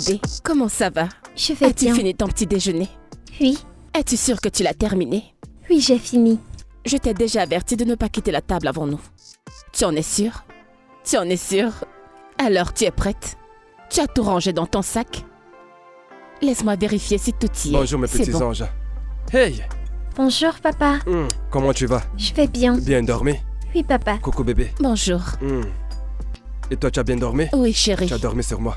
bébé, comment ça va? Je vais As-tu bien. fini ton petit déjeuner? Oui, Es-tu sûre que tu l'as terminé? oui, j'ai fini. Je t'ai déjà averti de ne pas quitter la table avant nous. Tu en es sûre? Tu en es sûre? Alors, tu es prête? Tu as tout rangé dans ton sac? Laisse-moi vérifier si tout y est. Bonjour mes C'est petits bon. anges. Hey, Bonjour, papa. comment tu vas? Je vais bien. Bien dormi? Oui, papa. Coucou bébé. Bonjour. Et toi, tu as bien dormi? Oui, chérie. Tu as dormi sur moi.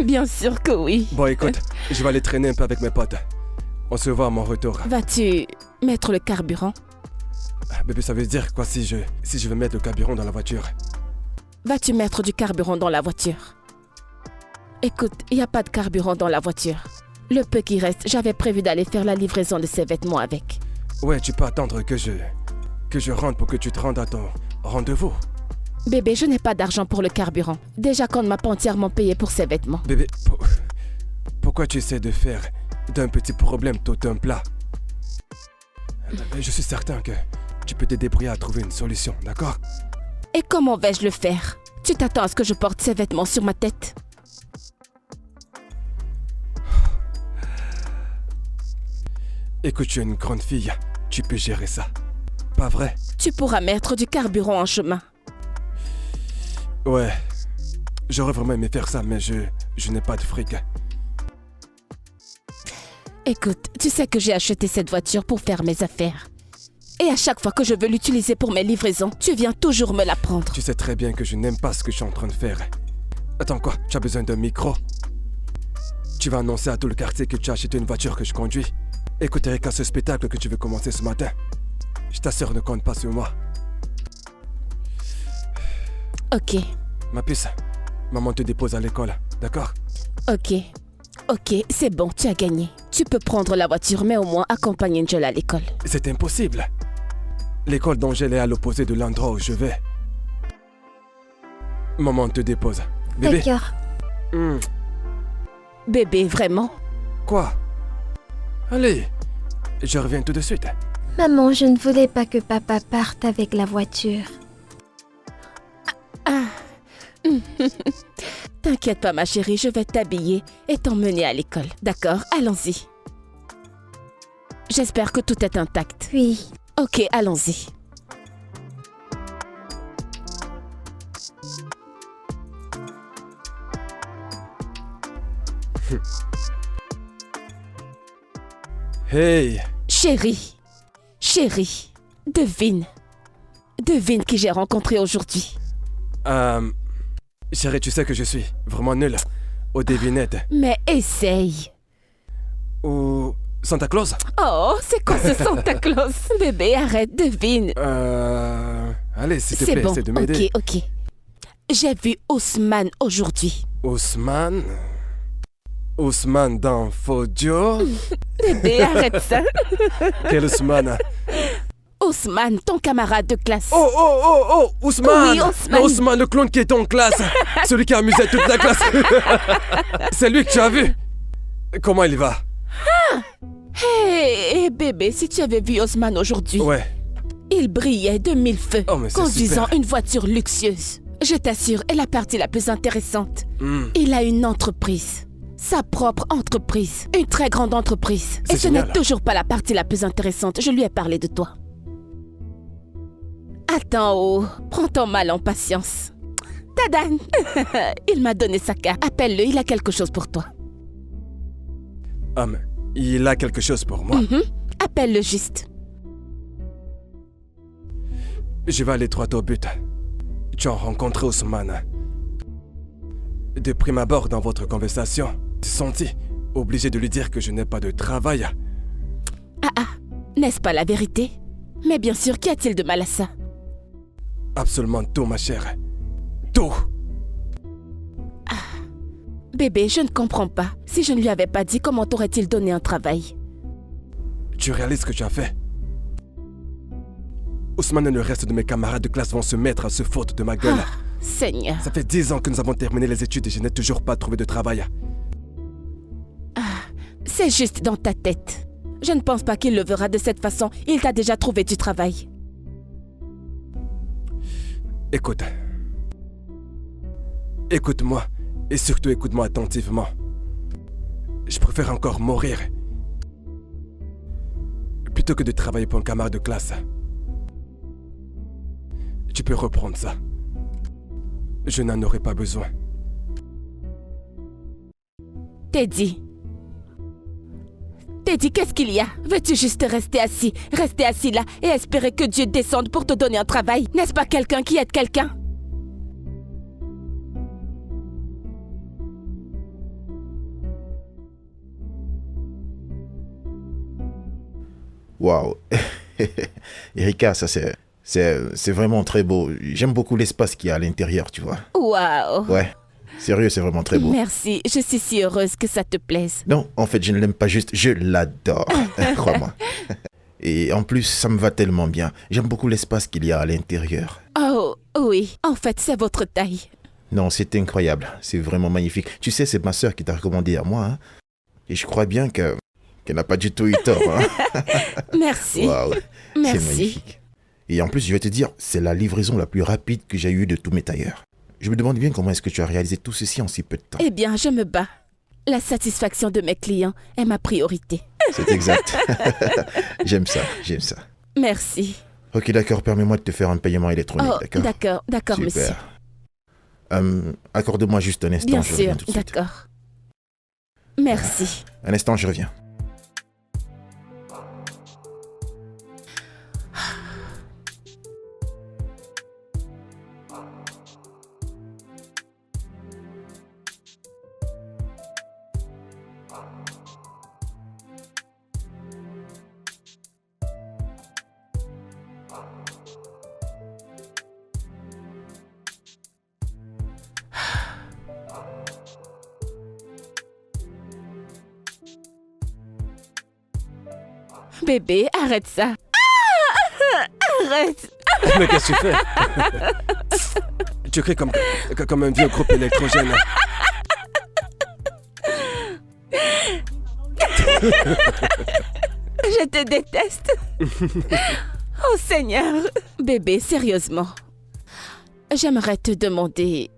Bien sûr que oui. Bon, écoute, je vais aller traîner un peu avec mes potes. On se voit à mon retour. Vas-tu mettre le carburant? Bébé, ça veut dire quoi si je veux mettre le carburant dans la voiture? Vas-tu mettre du carburant dans la voiture? Écoute, il n'y a pas de carburant dans la voiture. Le peu qui reste, j'avais prévu d'aller faire la livraison de ces vêtements avec. Ouais, tu peux attendre que je rentre pour que tu te rendes à ton rendez-vous. Bébé, je n'ai pas d'argent pour le carburant. Déjà qu'on ne m'a pas entièrement payé pour ces vêtements. Bébé, pourquoi tu essaies de faire d'un petit problème tout un plat? Je suis certain que tu peux te débrouiller à trouver une solution, d'accord? Et comment vais-je le faire? Tu t'attends à ce que je porte ces vêtements sur ma tête? Écoute, tu es une grande fille, tu peux gérer ça. Pas vrai? Tu pourras mettre du carburant en chemin. Ouais, j'aurais vraiment aimé faire ça, mais je n'ai pas de fric. Écoute, tu sais que j'ai acheté cette voiture pour faire mes affaires. Et à chaque fois que je veux l'utiliser pour mes livraisons, tu viens toujours me la prendre. Tu sais très bien que je n'aime pas ce que je suis en train de faire. Attends quoi, tu as besoin d'un micro? Tu vas annoncer à tout le quartier que tu as acheté une voiture que je conduis. Écoute Erika, ce spectacle que tu veux commencer ce matin, je t'assure, ne compte pas sur moi. Ok, Ma puce, maman te dépose à l'école, d'accord? ok. Ok, c'est bon, tu as gagné. Tu peux prendre la voiture, mais au moins accompagne Angel à l'école. C'est impossible. L'école d'Angèle est à l'opposé de l'endroit où je vais. Maman te dépose. Bébé. D'accord. Bébé, vraiment? Quoi? Allez, je reviens tout de suite. Maman, je ne voulais pas que papa parte avec la voiture. T'inquiète pas, ma chérie, je vais t'habiller et t'emmener à l'école. D'accord, allons-y. J'espère que tout est intact. Oui. Ok, allons-y. Hey, Chérie, chérie, devine. Devine qui j'ai rencontré aujourd'hui. chérie, tu sais que je suis vraiment nul aux devinettes. Mais essaye. Ou Santa Claus? Oh, c'est quoi ce Santa Claus? Bébé, arrête, devine. Allez, s'il te C'est plaît, bon, essaie de m'aider. ok. J'ai vu Ousmane aujourd'hui. Ousmane? Ousmane dans Fodio? Bébé, arrête ça. Quel Ousmane? Ousmane, ton camarade de classe. Oh, Ousmane! Oui, Ousmane. Non, Ousmane, le clown qui est en classe! Celui qui a amusé toute la classe! C'est lui que tu as vu! Comment il va? Hé, bébé, si tu avais vu Ousmane aujourd'hui, Ouais. il brillait de mille feux, Oh, mais c'est conduisant super. une voiture luxueuse. Je t'assure, est la partie la plus intéressante. Hmm. Il a une entreprise. Sa propre entreprise. Une très grande entreprise. C'est Et ce n'est génial. toujours pas la partie la plus intéressante. Je lui ai parlé de toi. Attends, oh, prends ton mal en patience. Tadan! Il m'a donné sa carte. Appelle-le, il a quelque chose pour toi. Mais il a quelque chose pour moi. Appelle-le juste. Je vais aller droit au but. Tu as rencontré Ousmane. De prime abord dans votre conversation, tu t'es senti obligé de lui dire que je n'ai pas de travail. N'est-ce pas la vérité? Mais bien sûr, qu'y a-t-il de mal à ça? Absolument tout, ma chère. Tout! Bébé, je ne comprends pas. Si je ne lui avais pas dit, comment t'aurait-il donné un travail? Tu réalises ce que tu as fait? Ousmane et le reste de mes camarades de classe vont se mettre à se foutre de ma gueule. Seigneur. Ça fait 10 ans que nous avons terminé les études et je n'ai toujours pas trouvé de travail. C'est juste dans ta tête. Je ne pense pas qu'il le verra de cette façon. Il t'a déjà trouvé du travail. Écoute. Écoute-moi. Et surtout écoute-moi attentivement. Je préfère encore mourir plutôt que de travailler pour un camarade de classe. Tu peux reprendre ça. Je n'en aurai pas besoin. Teddy. Teddy, qu'est-ce qu'il y a? Veux-tu juste rester assis là et espérer que Dieu descende pour te donner un travail? N'est-ce pas quelqu'un qui aide quelqu'un? Waouh. Erika, ça c'est vraiment très beau. J'aime beaucoup l'espace qu'il y a à l'intérieur, tu vois. Waouh. Ouais. Sérieux, c'est vraiment très beau. Merci, je suis si heureuse que ça te plaise. Non, en fait, je ne l'aime pas juste, je l'adore. Crois-moi. Et en plus, ça me va tellement bien. J'aime beaucoup l'espace qu'il y a à l'intérieur. Oh, oui, en fait, c'est votre taille. Non, c'est incroyable. C'est vraiment magnifique. Tu sais, c'est ma sœur qui t'a recommandé à moi. Hein? Et je crois bien qu'elle n'a pas du tout eu tort. Hein? Merci. Waouh. C'est Merci. magnifique. Et en plus, je vais te dire, c'est la livraison la plus rapide que j'ai eue de tous mes tailleurs. Je me demande bien comment est-ce que tu as réalisé tout ceci en si peu de temps. Eh bien, je me bats. La satisfaction de mes clients est ma priorité. C'est exact. J'aime ça, j'aime ça. Merci. Ok, d'accord, permets-moi de te faire un paiement électronique, Oh, d'accord, monsieur. Super. Accorde-moi juste un instant, Bien je reviens sûr, tout de suite. d'accord. Merci. Un instant, je reviens. Bébé, arrête ça. Ah, arrête. Mais qu'est-ce que tu fais? Tu cries comme un vieux groupe électrogène. Je te déteste. Oh Seigneur. Bébé, sérieusement. J'aimerais te demander...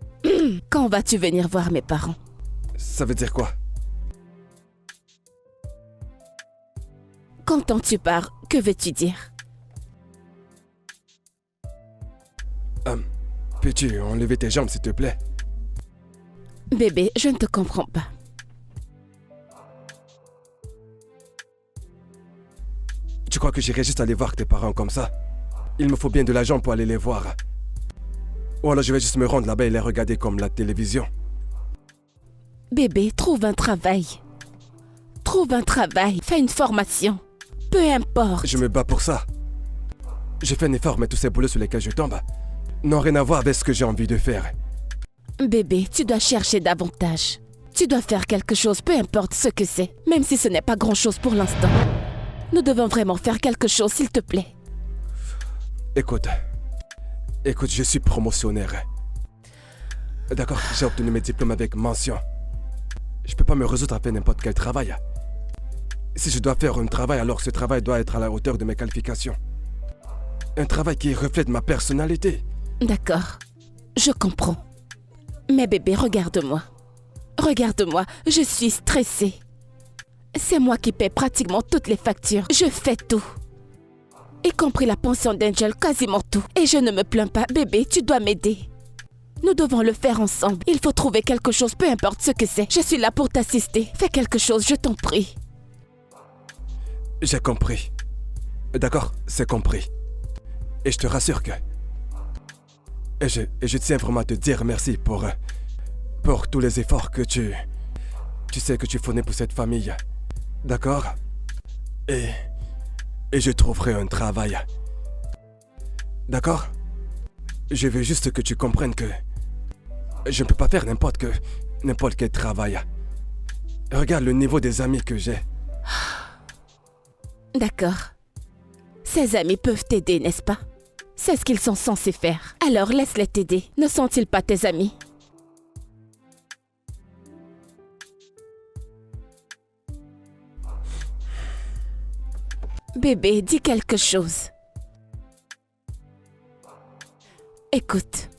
Quand vas-tu venir voir mes parents? Ça veut dire quoi? Quand tu pars, que veux-tu dire? Peux-tu enlever tes jambes, s'il te plaît? Bébé, je ne te comprends pas. Tu crois que j'irai juste aller voir tes parents comme ça? Il me faut bien de l'argent pour aller les voir. Ou alors je vais juste me rendre là-bas et les regarder comme la télévision. Bébé, trouve un travail. Trouve un travail, fais une formation. Peu importe. Je me bats pour ça. J'ai fait un effort, mais tous ces boulots sur lesquels je tombe n'ont rien à voir avec ce que j'ai envie de faire. Bébé, tu dois chercher davantage. Tu dois faire quelque chose, peu importe ce que c'est, même si ce n'est pas grand-chose pour l'instant. Nous devons vraiment faire quelque chose, s'il te plaît. Écoute, je suis promotionnaire. D'accord, j'ai obtenu mes diplômes avec mention. Je peux pas me résoudre à faire n'importe quel travail. Si je dois faire un travail, alors ce travail doit être à la hauteur de mes qualifications. Un travail qui reflète ma personnalité. D'accord, je comprends. Mais bébé, regarde-moi. Regarde-moi, je suis stressée. C'est moi qui paie pratiquement toutes les factures. Je fais tout. Y compris la pension d'Angel, quasiment tout. Et je ne me plains pas. Bébé, tu dois m'aider. Nous devons le faire ensemble. Il faut trouver quelque chose, peu importe ce que c'est. Je suis là pour t'assister. Fais quelque chose, je t'en prie. J'ai compris. D'accord, c'est compris. Et je te rassure que... Et je tiens vraiment à te dire merci pour tous les efforts que tu sais que tu fournis pour cette famille. D'accord? Et je trouverai un travail. D'accord? Je veux juste que tu comprennes que je ne peux pas faire n'importe quel travail. Regarde le niveau des amis que j'ai. D'accord. Ces amis peuvent t'aider, n'est-ce pas? C'est ce qu'ils sont censés faire. Alors laisse-les t'aider. Ne sont-ils pas tes amis? Bébé, dis quelque chose. Écoute,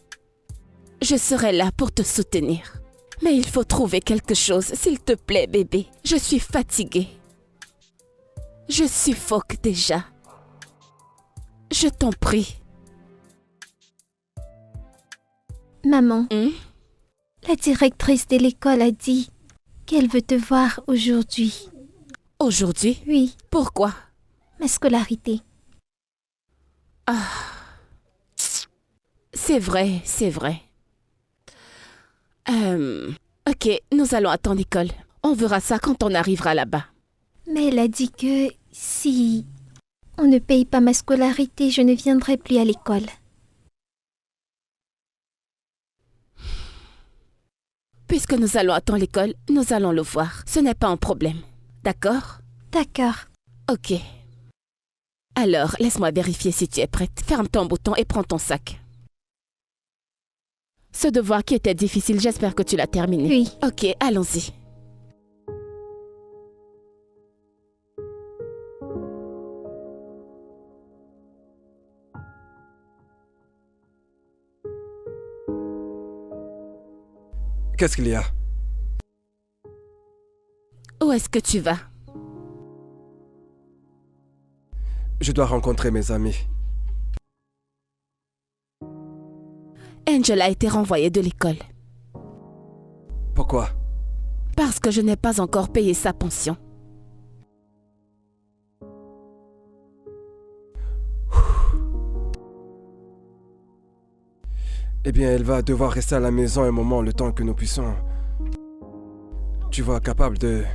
je serai là pour te soutenir. Mais il faut trouver quelque chose, s'il te plaît, bébé. Je suis fatiguée. Je suffoque déjà. Je t'en prie. Maman, la directrice de l'école a dit qu'elle veut te voir aujourd'hui. Aujourd'hui? Oui, Pourquoi? ma scolarité. C'est vrai, c'est vrai. Ok, nous allons à ton école. On verra ça quand on arrivera là-bas. Mais elle a dit que si on ne paye pas ma scolarité, je ne viendrai plus à l'école. Puisque nous allons à ton école, nous allons le voir. Ce n'est pas un problème. D'accord? D'accord. Ok. Alors, laisse-moi vérifier si tu es prête. Ferme ton bouton et prends ton sac. Ce devoir qui était difficile, j'espère que tu l'as terminé. Oui. Ok, allons-y. Qu'est-ce qu'il y a? Où est-ce que tu vas? Je dois rencontrer mes amis. Angel a été renvoyée de l'école. Pourquoi? Parce que je n'ai pas encore payé sa pension. Eh bien, elle va devoir rester à la maison un moment, le temps que nous puissions... Tu vois, capable de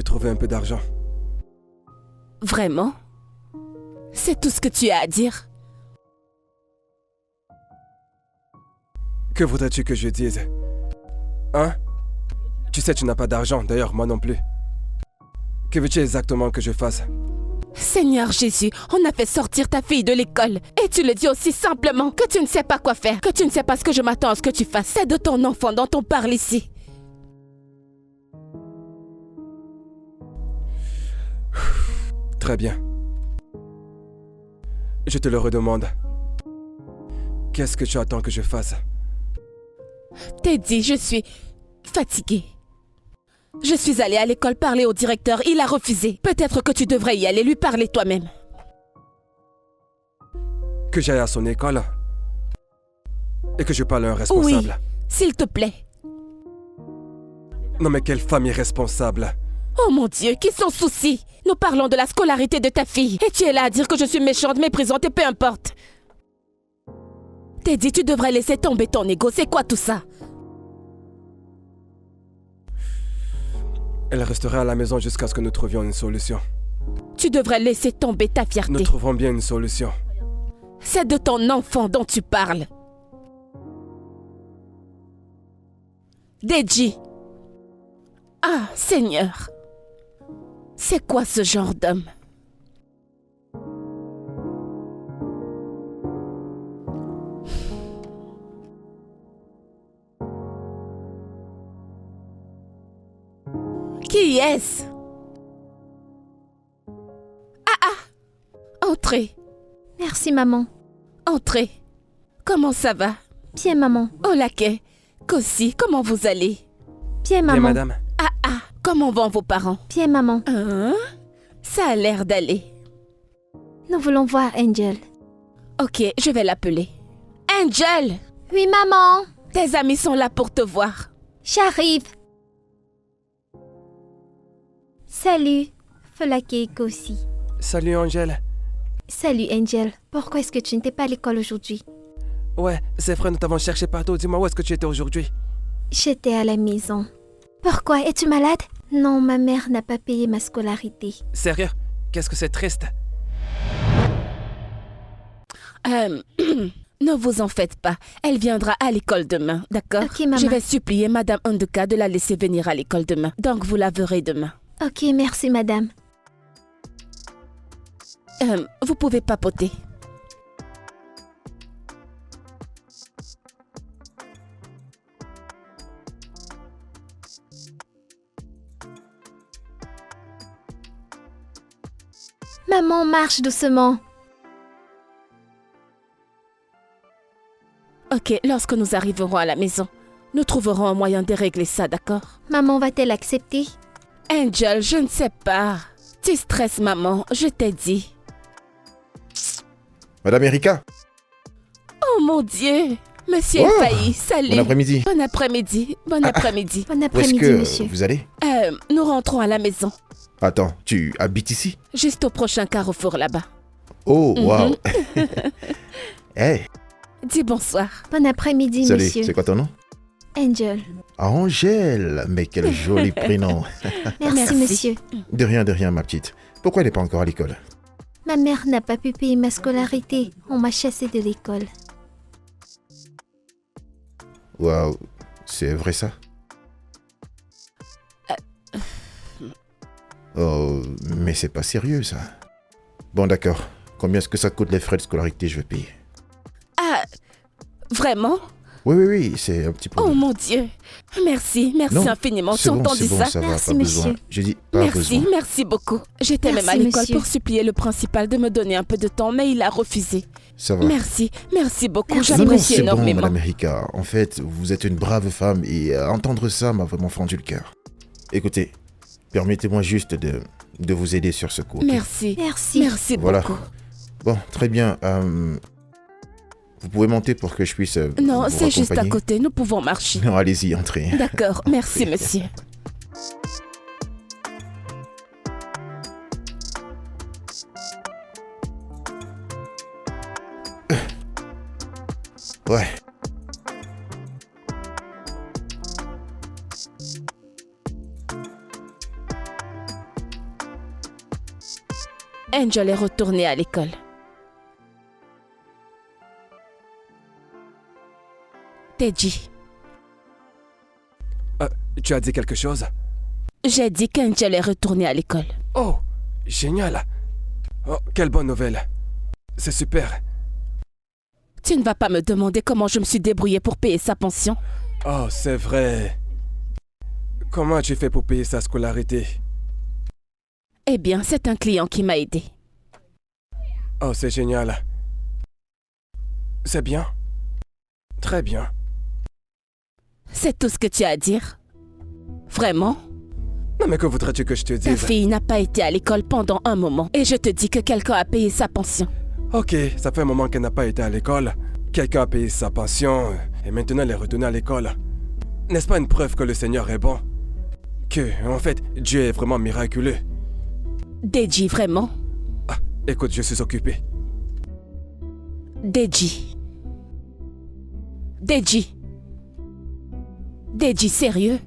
trouver un peu d'argent. Vraiment? C'est tout ce que tu as à dire? Que voudrais-tu que je dise? Hein? Tu sais, tu n'as pas d'argent, d'ailleurs, moi non plus. Que veux-tu exactement que je fasse? Seigneur Jésus, on a fait sortir ta fille de l'école. Et tu le dis aussi simplement que tu ne sais pas quoi faire, que tu ne sais pas ce que je m'attends à ce que tu fasses. C'est de ton enfant dont on parle ici. Très bien. Je te le redemande. Qu'est-ce que tu attends que je fasse? Teddy, je suis fatiguée. Je suis allée à l'école parler au directeur, il a refusé. Peut-être que tu devrais y aller lui parler toi-même. Que j'aille à son école? Et que je parle à un responsable? Oui, s'il te plaît. Non mais quelle femme irresponsable! Oh mon Dieu, qui s'en soucie? Nous parlons de la scolarité de ta fille. Et tu es là à dire que je suis méchante, méprisante et peu importe. Teddy, tu devrais laisser tomber ton ego. C'est quoi tout ça? Elle restera à la maison jusqu'à ce que nous trouvions une solution. Tu devrais laisser tomber ta fierté. Nous trouverons bien une solution. C'est de ton enfant dont tu parles. Deji. Ah, Seigneur. C'est quoi ce genre d'homme? Qui est-ce? Entrez, Merci, maman. entrez. Comment ça va? Bien, maman. Oh laquais, Kossi, comment vous allez? Bien, Bien, maman. madame. Comment vont vos parents? Bien, maman. Hein? Ça a l'air d'aller. Nous voulons voir Angel. Ok, je vais l'appeler. Angel! Oui, maman. Tes amis sont là pour te voir. J'arrive. Salut, Folake aussi. Salut Angèle. Salut, Angel. Pourquoi est-ce que tu n'étais pas à l'école aujourd'hui? Ouais, c'est vrai, nous t'avons cherché partout. Dis-moi où est-ce que tu étais aujourd'hui? J'étais à la maison. Pourquoi? Es-tu malade? Non, ma mère n'a pas payé ma scolarité. Sérieux? Qu'est-ce que c'est triste? Ne vous en faites pas. Elle viendra à l'école demain, d'accord? Ok, maman. Je vais supplier Madame Ondeka de la laisser venir à l'école demain. Donc vous la verrez demain. Ok, merci, madame. Vous pouvez papoter. Maman, marche doucement. Ok, lorsque nous arriverons à la maison, Nous trouverons un moyen de régler ça, d'accord? Maman va-t-elle accepter? Angel, je ne sais pas. Tu stresses, maman, je t'ai dit. Madame Erika. Oh mon Dieu! Monsieur Failli, salut. Bon après-midi. Bon après-midi. Bon après-midi. Bon Où est-ce après-midi, que monsieur. vous allez? Nous rentrons à la maison. Attends, tu habites ici? Juste au prochain carrefour là-bas. Oh, waouh. Hey, Dis bonsoir. Bon après-midi, salut, monsieur. c'est quoi ton nom? Angel. Angèle, mais quel joli prénom. Merci, Merci. monsieur. De rien, ma petite. Pourquoi elle n'est pas encore à l'école? Ma mère n'a pas pu payer ma scolarité. On m'a chassée de l'école. Waouh, c'est vrai ça? Oh, mais c'est pas sérieux ça. Bon d'accord, combien est-ce que ça coûte les frais de scolarité, je vais payer? Ah, vraiment? Oui, c'est un petit peu. Oh mon Dieu. Merci Non, infiniment. Tu c'est as bon, entendu c'est bon, ça? ça va, Merci, pas besoin. monsieur. J'ai dit pas besoin. Merci beaucoup. J'étais même à Merci, l'école monsieur. pour supplier le principal de me donner un peu de temps, mais il a refusé. Ça va. Merci beaucoup. Merci. Non, J'apprécie c'est bon, énormément. Madame Erika. En fait, vous êtes une brave femme et entendre ça m'a vraiment fendu le cœur. Écoutez, permettez-moi juste de vous aider sur ce coup. Ok? Merci. Merci. Merci Voilà. beaucoup. Bon, très bien. Vous pouvez monter pour que je puisse Non, vous c'est juste à raccompagner? côté. Nous pouvons marcher. Non, allez-y, entrez. D'accord. Merci, monsieur. Ouais. Angel est retournée à l'école. Deji, Tu as dit quelque chose? j'ai dit qu'Angel est retournée à l'école. Oh, génial. Oh, quelle bonne nouvelle. C'est super. Tu ne vas pas me demander comment je me suis débrouillée pour payer sa pension? Oh, c'est vrai. Comment tu fais pour payer sa scolarité? Eh bien, c'est un client qui m'a aidé. Oh, c'est génial. C'est bien. Très bien. C'est tout ce que tu as à dire? Vraiment? Non, mais que voudrais-tu que je te Ta dise? fille n'a pas été à l'école pendant un moment et je te dis que quelqu'un a payé sa pension. Ok, ça fait un moment qu'elle n'a pas été à l'école. Quelqu'un a payé sa pension et maintenant elle est retournée à l'école. N'est-ce pas une preuve que le Seigneur est bon? Que, en fait, Dieu est vraiment miraculeux. Deji, vraiment? Ah, écoute, je suis occupé. Deji. Deji. Deji, sérieux?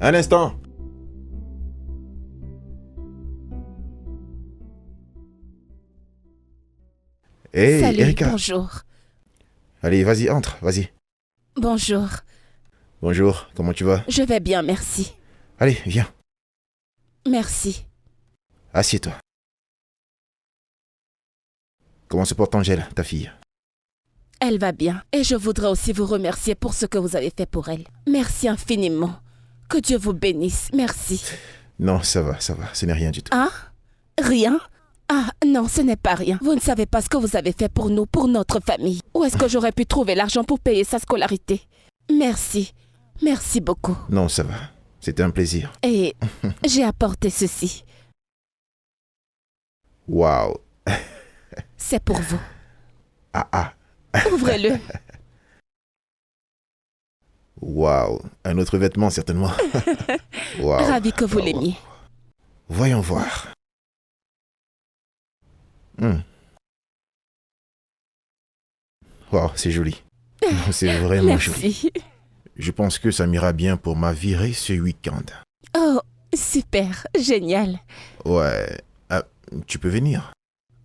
Un instant. Hey, Salut, Erika. bonjour. Allez, vas-y, entre, vas-y. Bonjour. Bonjour, comment tu vas? Je vais bien, merci. Allez, viens, Merci. assieds-toi. Comment se porte Angèle, ta fille? Elle va bien et je voudrais aussi vous remercier pour ce que vous avez fait pour elle. Merci infiniment. Que Dieu vous bénisse. Merci. Non, ça va, ce n'est rien du tout. Hein? Rien? Ah non, ce n'est pas rien. Vous ne savez pas ce que vous avez fait pour nous, pour notre famille. Où est-ce que j'aurais pu trouver l'argent pour payer sa scolarité? Merci. Merci beaucoup. Non, ça va, c'était un plaisir. Et j'ai apporté ceci. Waouh. C'est pour vous. Ah. Ouvrez-le. Waouh. Un autre vêtement, certainement. Waouh. Ravi que vous Waouh. l'aimiez. Voyons voir. Waouh, c'est joli. C'est vraiment joli. Merci. Je pense que ça m'ira bien pour ma virée ce week-end. Oh, super. Génial. Ouais. Ah, tu peux venir.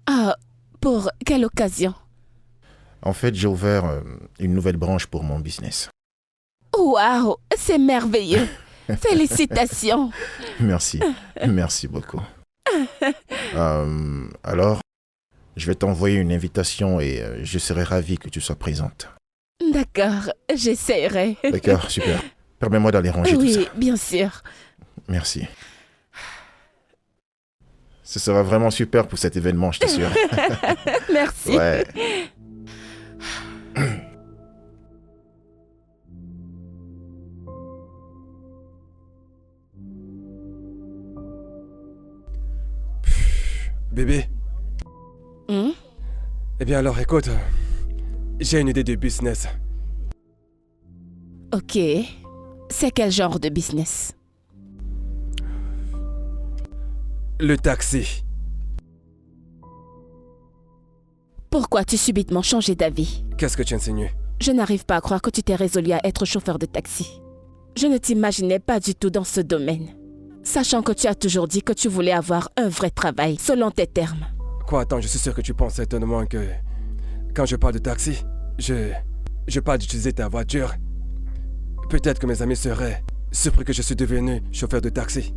Ah, pour quelle occasion? En fait, j'ai ouvert une nouvelle branche pour mon business. Waouh, c'est merveilleux. Félicitations. Merci. Merci beaucoup. Alors, je vais t'envoyer une invitation et je serai ravi que tu sois présente. D'accord, j'essaierai. D'accord, super. Permets-moi d'aller ranger tout ça. Oui, bien sûr. Merci. Ce sera vraiment super pour cet événement, je t'assure. Merci. Ouais. Bébé, Hmm? eh bien alors écoute, j'ai une idée de business. Ok. C'est quel genre de business? Le taxi. Pourquoi as-tu subitement changé d'avis? Qu'est-ce que tu insinues? Je n'arrive pas à croire que tu t'es résolu à être chauffeur de taxi. Je ne t'imaginais pas du tout dans ce domaine. Sachant que tu as toujours dit que tu voulais avoir un vrai travail, selon tes termes. Quoi, attends, je suis sûr que tu penses certainement que... Quand je parle de taxi, je parle d'utiliser ta voiture. Peut-être que mes amis seraient surpris que je suis devenu chauffeur de taxi.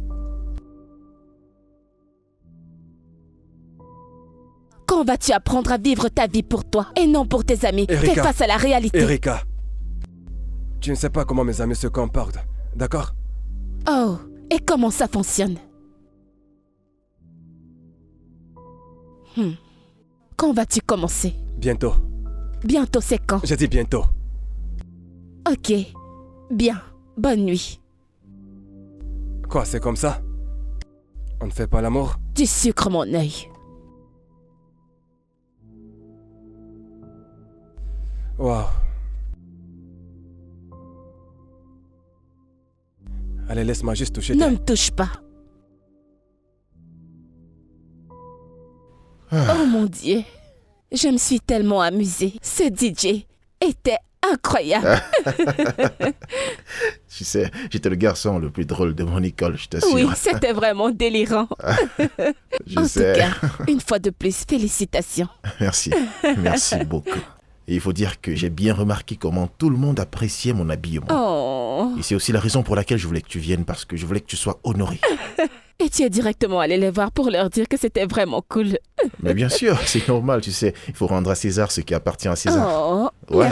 Quand vas-tu apprendre à vivre ta vie pour toi et non pour tes amis? Erika. Fais face à la réalité. Erika, tu ne sais pas comment mes amis se comportent, d'accord? Oh, et comment ça fonctionne? Quand vas-tu commencer? Bientôt. Bientôt, c'est quand? J'ai dit bientôt. Ok, bien. Bonne nuit. Quoi, c'est comme ça? On ne fait pas l'amour? Tu sucres mon œil. Waouh. Allez, laisse-moi juste toucher Ne tes... me touche pas. Ah. Oh mon Dieu. Je me suis tellement amusée. Ce DJ était incroyable. Tu sais, j'étais le garçon le plus drôle de mon école, je t'assure. Oui, c'était vraiment délirant. Je En sais. tout cas, une fois de plus, félicitations. Merci. Merci beaucoup. Et il faut dire que j'ai bien remarqué comment tout le monde appréciait mon habillement. Oh. Et c'est aussi la raison pour laquelle je voulais que tu viennes, parce que je voulais que tu sois honoré. Et tu es directement allé les voir pour leur dire que c'était vraiment cool. Mais bien sûr, c'est normal, tu sais. Il faut rendre à César ce qui appartient à César. Oh, Ouais.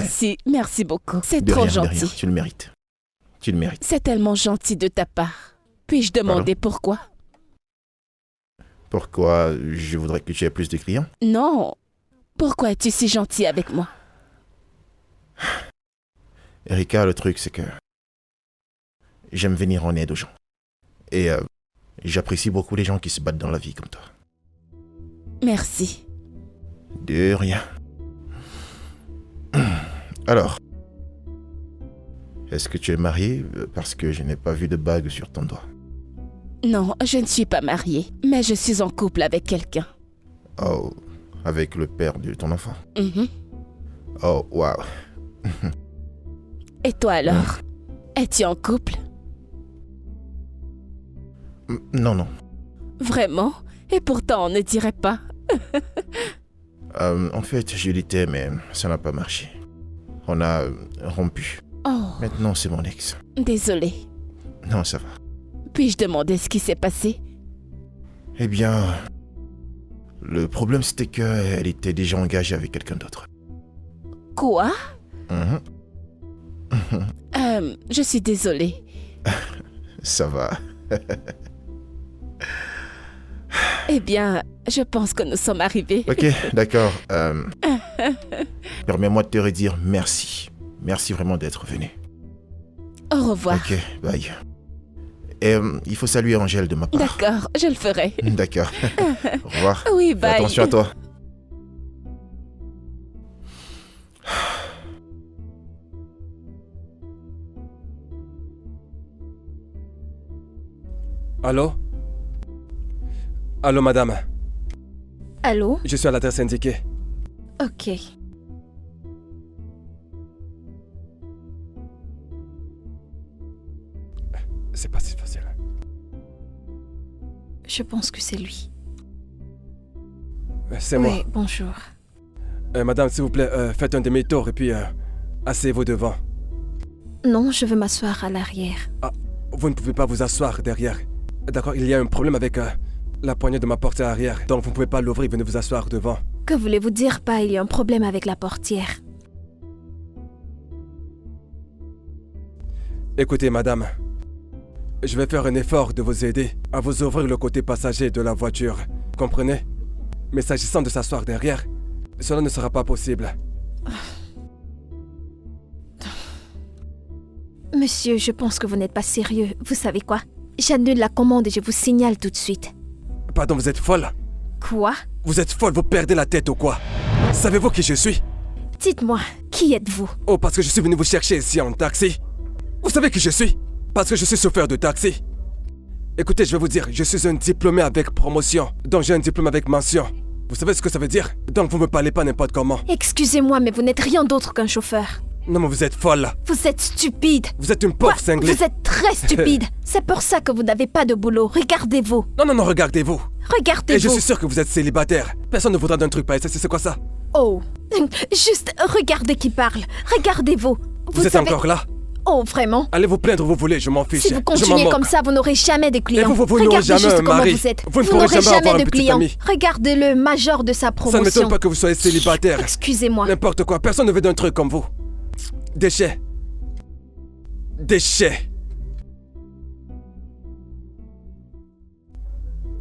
merci beaucoup. C'est De trop rien, de rien. gentil. Tu le mérites. Tu le mérites. C'est tellement gentil de ta part. Puis-je demander pourquoi? Pourquoi je voudrais que tu aies plus de clients? Non. Pourquoi es-tu si gentil avec moi? Erika, le truc, c'est que j'aime venir en aide aux gens. Et j'apprécie beaucoup les gens qui se battent dans la vie comme toi. Merci. De rien. Alors, est-ce que tu es marié? Parce que je n'ai pas vu de bague sur ton doigt. Non, je ne suis pas mariée, mais je suis en couple avec quelqu'un. Oh, avec le père de ton enfant. Mhm. Oh, waouh. Et toi alors? Es-tu en couple? Non, non. Vraiment? Et pourtant on ne dirait pas. En fait, je l'étais, mais ça n'a pas marché. On a rompu. Oh, Maintenant, c'est mon ex. désolée. Non, ça va. Puis-je demander ce qui s'est passé? Eh bien, le problème, c'était qu'elle était déjà engagée avec quelqu'un d'autre. Quoi? Mhm. Je suis désolée. Ça va. Eh bien, je pense que nous sommes arrivés. Ok, d'accord. Permets-moi de te redire merci. Merci vraiment d'être venu. Au revoir. Ok, bye. Et il faut saluer Angèle de ma part. D'accord, je le ferai. D'accord. Au revoir. Oui, Fais bye. attention à toi. Allô? Allô, madame. Allô? Je suis à l'adresse indiquée. Ok. C'est pas si facile. Je pense que c'est lui. C'est moi. Oui, bonjour. Madame, s'il vous plaît, faites un demi-tour et puis asseyez-vous devant. Non, je veux m'asseoir à l'arrière. Vous ne pouvez pas vous asseoir derrière. D'accord, il y a un problème avec la poignée de ma portière arrière. Donc vous ne pouvez pas l'ouvrir, venez vous asseoir devant. Que voulez-vous dire par il y a un problème avec la portière? Écoutez, madame. Je vais faire un effort de vous aider à vous ouvrir le côté passager de la voiture. comprenez? Mais s'agissant de s'asseoir derrière, cela ne sera pas possible. Monsieur, je pense que vous n'êtes pas sérieux. Vous savez quoi? J'annule la commande et je vous signale tout de suite. Pardon, vous êtes folle? Quoi? Vous êtes folle, vous perdez la tête ou quoi? Savez-vous qui je suis? Dites-moi, qui êtes-vous? Oh, parce que je suis venu vous chercher ici en taxi. Vous savez qui je suis? Parce que je suis chauffeur de taxi. Écoutez, je vais vous dire, je suis un diplômé avec promotion, donc j'ai un diplôme avec mention. Vous savez ce que ça veut dire? Donc vous me parlez pas n'importe comment. Excusez-moi, mais vous n'êtes rien d'autre qu'un chauffeur. Non mais vous êtes folle. Vous êtes stupide. Vous êtes une pauvre cinglée. Vous êtes très stupide. C'est pour ça que vous n'avez pas de boulot. Regardez-vous. Non, regardez-vous. Regardez-vous. Et je suis sûr que vous êtes célibataire. Personne ne voudra d'un truc pareil. C'est quoi ça? Oh. Juste regardez qui parle. Regardez-vous. Vous êtes encore là? Oh, vraiment? Allez vous plaindre où vous voulez, je m'en fiche. Si vous continuez comme ça, vous n'aurez jamais de clients. Et vous n'aurez Regardez jamais juste un comment mari. vous êtes. Vous ne pourrez n'aurez jamais avoir un de petit clients. ami. Regardez le major de sa promotion. Ça ne m'étonne pas que vous soyez célibataire. Excusez-moi. N'importe quoi, personne ne veut d'un truc comme vous. Déchets. Déchets.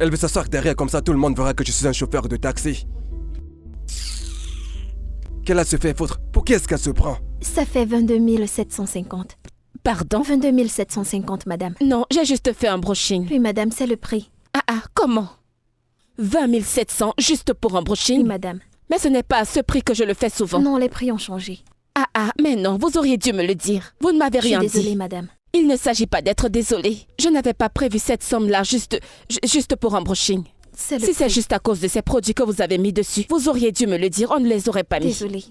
Elle veut s'asseoir derrière, comme ça tout le monde verra que je suis un chauffeur de taxi. Qu'elle a se fait foutre? Pour qui est-ce qu'elle se prend? Ça fait 22 750. Pardon? 22 750, madame. Non, j'ai juste fait un brushing. Oui, madame, c'est le prix. Comment? 20 700 juste pour un brushing? Oui, madame. Mais ce n'est pas à ce prix que je le fais souvent. Non, les prix ont changé. Mais non, vous auriez dû me le dire. Vous ne m'avez rien dit. Je suis désolée, madame. Il ne s'agit pas d'être désolée. Je n'avais pas prévu cette somme-là juste pour un brushing. Si c'est juste à cause de ces produits que vous avez mis dessus, vous auriez dû me le dire, on ne les aurait pas mis. Désolée.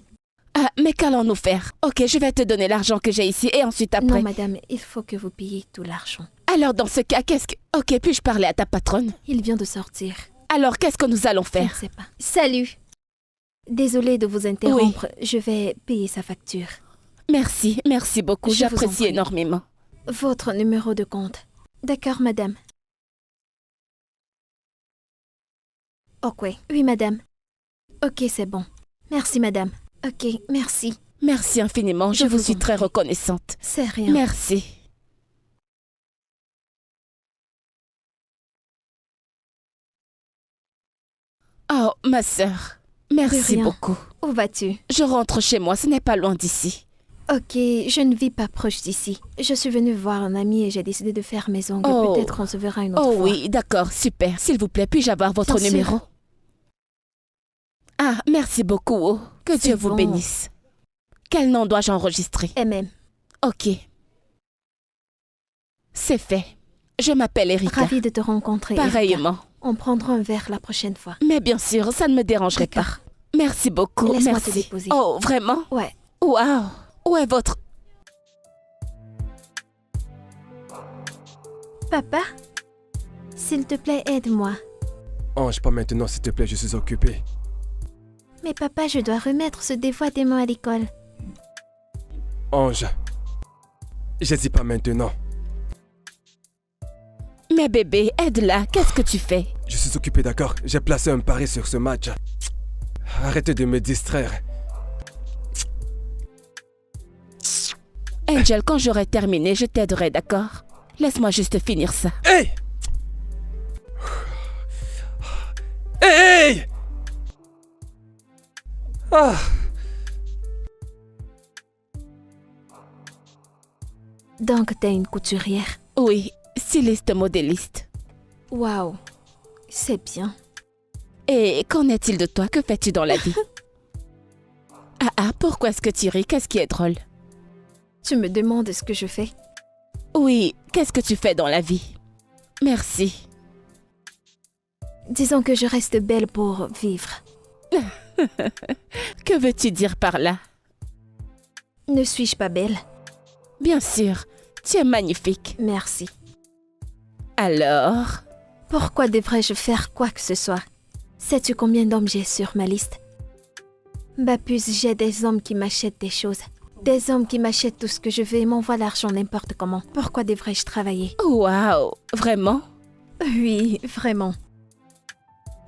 Mais qu'allons-nous faire? Ok, je vais te donner l'argent que j'ai ici et ensuite après... Non, madame, il faut que vous payiez tout l'argent. Alors dans ce cas, qu'est-ce que... Ok, puis-je parler à ta patronne? Il vient de sortir. Alors qu'est-ce que nous allons Je ne faire? sais pas. Salut. Désolée de vous interrompre. Oui. Je vais payer sa facture. Merci beaucoup, j'apprécie énormément. Votre numéro de compte. D'accord, madame. Ok. Oui, madame. Ok, c'est bon. Merci, madame. Ok, merci. Merci infiniment, je vous suis très reconnaissante. C'est rien. Merci. Oh, ma sœur, merci beaucoup. Où vas-tu? Je rentre chez moi, ce n'est pas loin d'ici. Ok, je ne vis pas proche d'ici. Je suis venue voir un ami et j'ai décidé de faire mes ongles. Oh. Peut-être on se verra une autre fois. Oh oui, d'accord, super. S'il vous plaît, puis-je avoir votre numéro? Ah, merci beaucoup. Que Dieu vous bénisse. Quel nom dois-je enregistrer? MM. Ok. C'est fait. Je m'appelle Erika. Ravie de te rencontrer. Pareillement. Erika. On prendra un verre la prochaine fois. Mais bien sûr, ça ne me dérangerait pas. Merci beaucoup. Laisse-moi te déposer. Oh, vraiment? Ouais. Waouh. Où est votre... Papa? S'il te plaît, aide-moi. Ange, pas maintenant, s'il te plaît, je suis occupé. Mais papa, je dois remettre ce devoir des mains à l'école. Ange, je dis pas maintenant. Mais bébé, aide-la, qu'est-ce que tu fais? Je suis occupé, d'accord? J'ai placé un pari sur ce match. Arrêtez de me distraire. Angel, quand j'aurai terminé, je t'aiderai, d'accord? Laisse-moi juste finir ça. Hey! Hey! Ah! Donc, t'es une couturière? Oui, styliste modéliste. Waouh, c'est bien. Et qu'en est-il de toi? Que fais-tu dans la vie? Pourquoi est-ce que tu ris? Qu'est-ce qui est drôle? Tu me demandes ce que je fais? Oui, qu'est-ce que tu fais dans la vie? Merci. Disons que je reste belle pour vivre. Que veux-tu dire par là? Ne suis-je pas belle? Bien sûr, tu es magnifique. Merci. Alors? Pourquoi devrais-je faire quoi que ce soit? Sais-tu combien d'hommes j'ai sur ma liste? Bapus, j'ai des hommes qui m'achètent des choses. Des hommes qui m'achètent tout ce que je veux et m'envoient l'argent n'importe comment. Pourquoi devrais-je travailler? Waouh, vraiment? Oui, vraiment.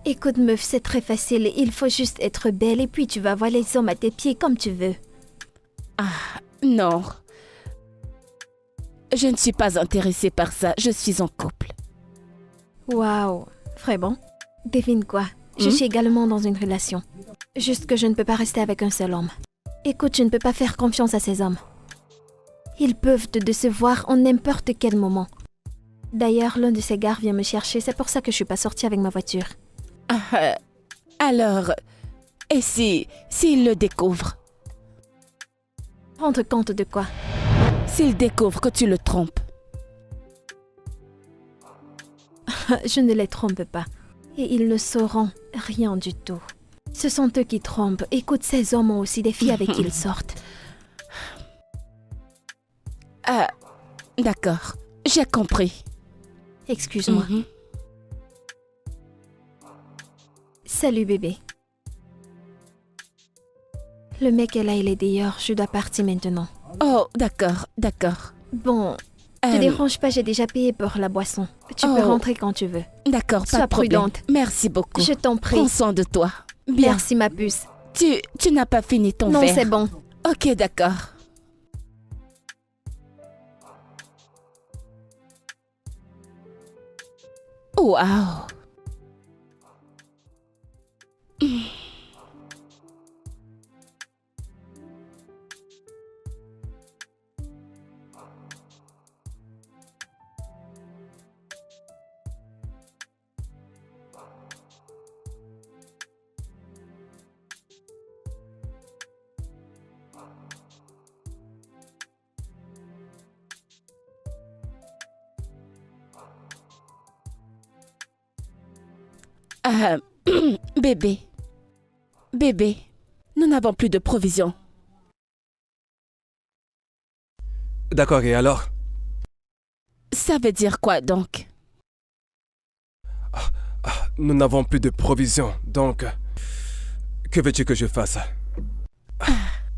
Écoute, meuf, c'est très facile. Il faut juste être belle et puis tu vas voir les hommes à tes pieds comme tu veux. Non. Je ne suis pas intéressée par ça. Je suis en couple. Waouh, vraiment? Devine quoi? Je suis également dans une relation. Juste que je ne peux pas rester avec un seul homme. Écoute, je ne peux pas faire confiance à ces hommes. Ils peuvent te décevoir en n'importe quel moment. D'ailleurs, l'un de ces gars vient me chercher, c'est pour ça que je suis pas sortie avec ma voiture. Alors, et s'il le découvre? Rendre compte de quoi? S'il découvre que tu le trompes? Je ne les trompe pas. Et ils ne sauront rien du tout. Ce sont eux qui trompent. Écoute, ces hommes ont aussi des filles avec qui ils sortent. Ah, d'accord. J'ai compris. Excuse-moi. Salut bébé. Le mec est là, il est d'ailleurs. Je dois partir maintenant. Oh, d'accord, d'accord. Bon, te dérange pas, j'ai déjà payé pour la boisson. Tu peux rentrer quand tu veux. D'accord, pas Sois de problème. prudente. Merci beaucoup. Je t'en prie. Prends soin de toi. Bien. Merci ma puce. Tu n'as pas fini ton Non, verre. c'est bon. Ok, d'accord. Waouh. Bébé. Bébé, nous n'avons plus de provisions. D'accord, et alors? Ça veut dire quoi donc? Nous n'avons plus de provisions, donc... Que veux-tu que je fasse?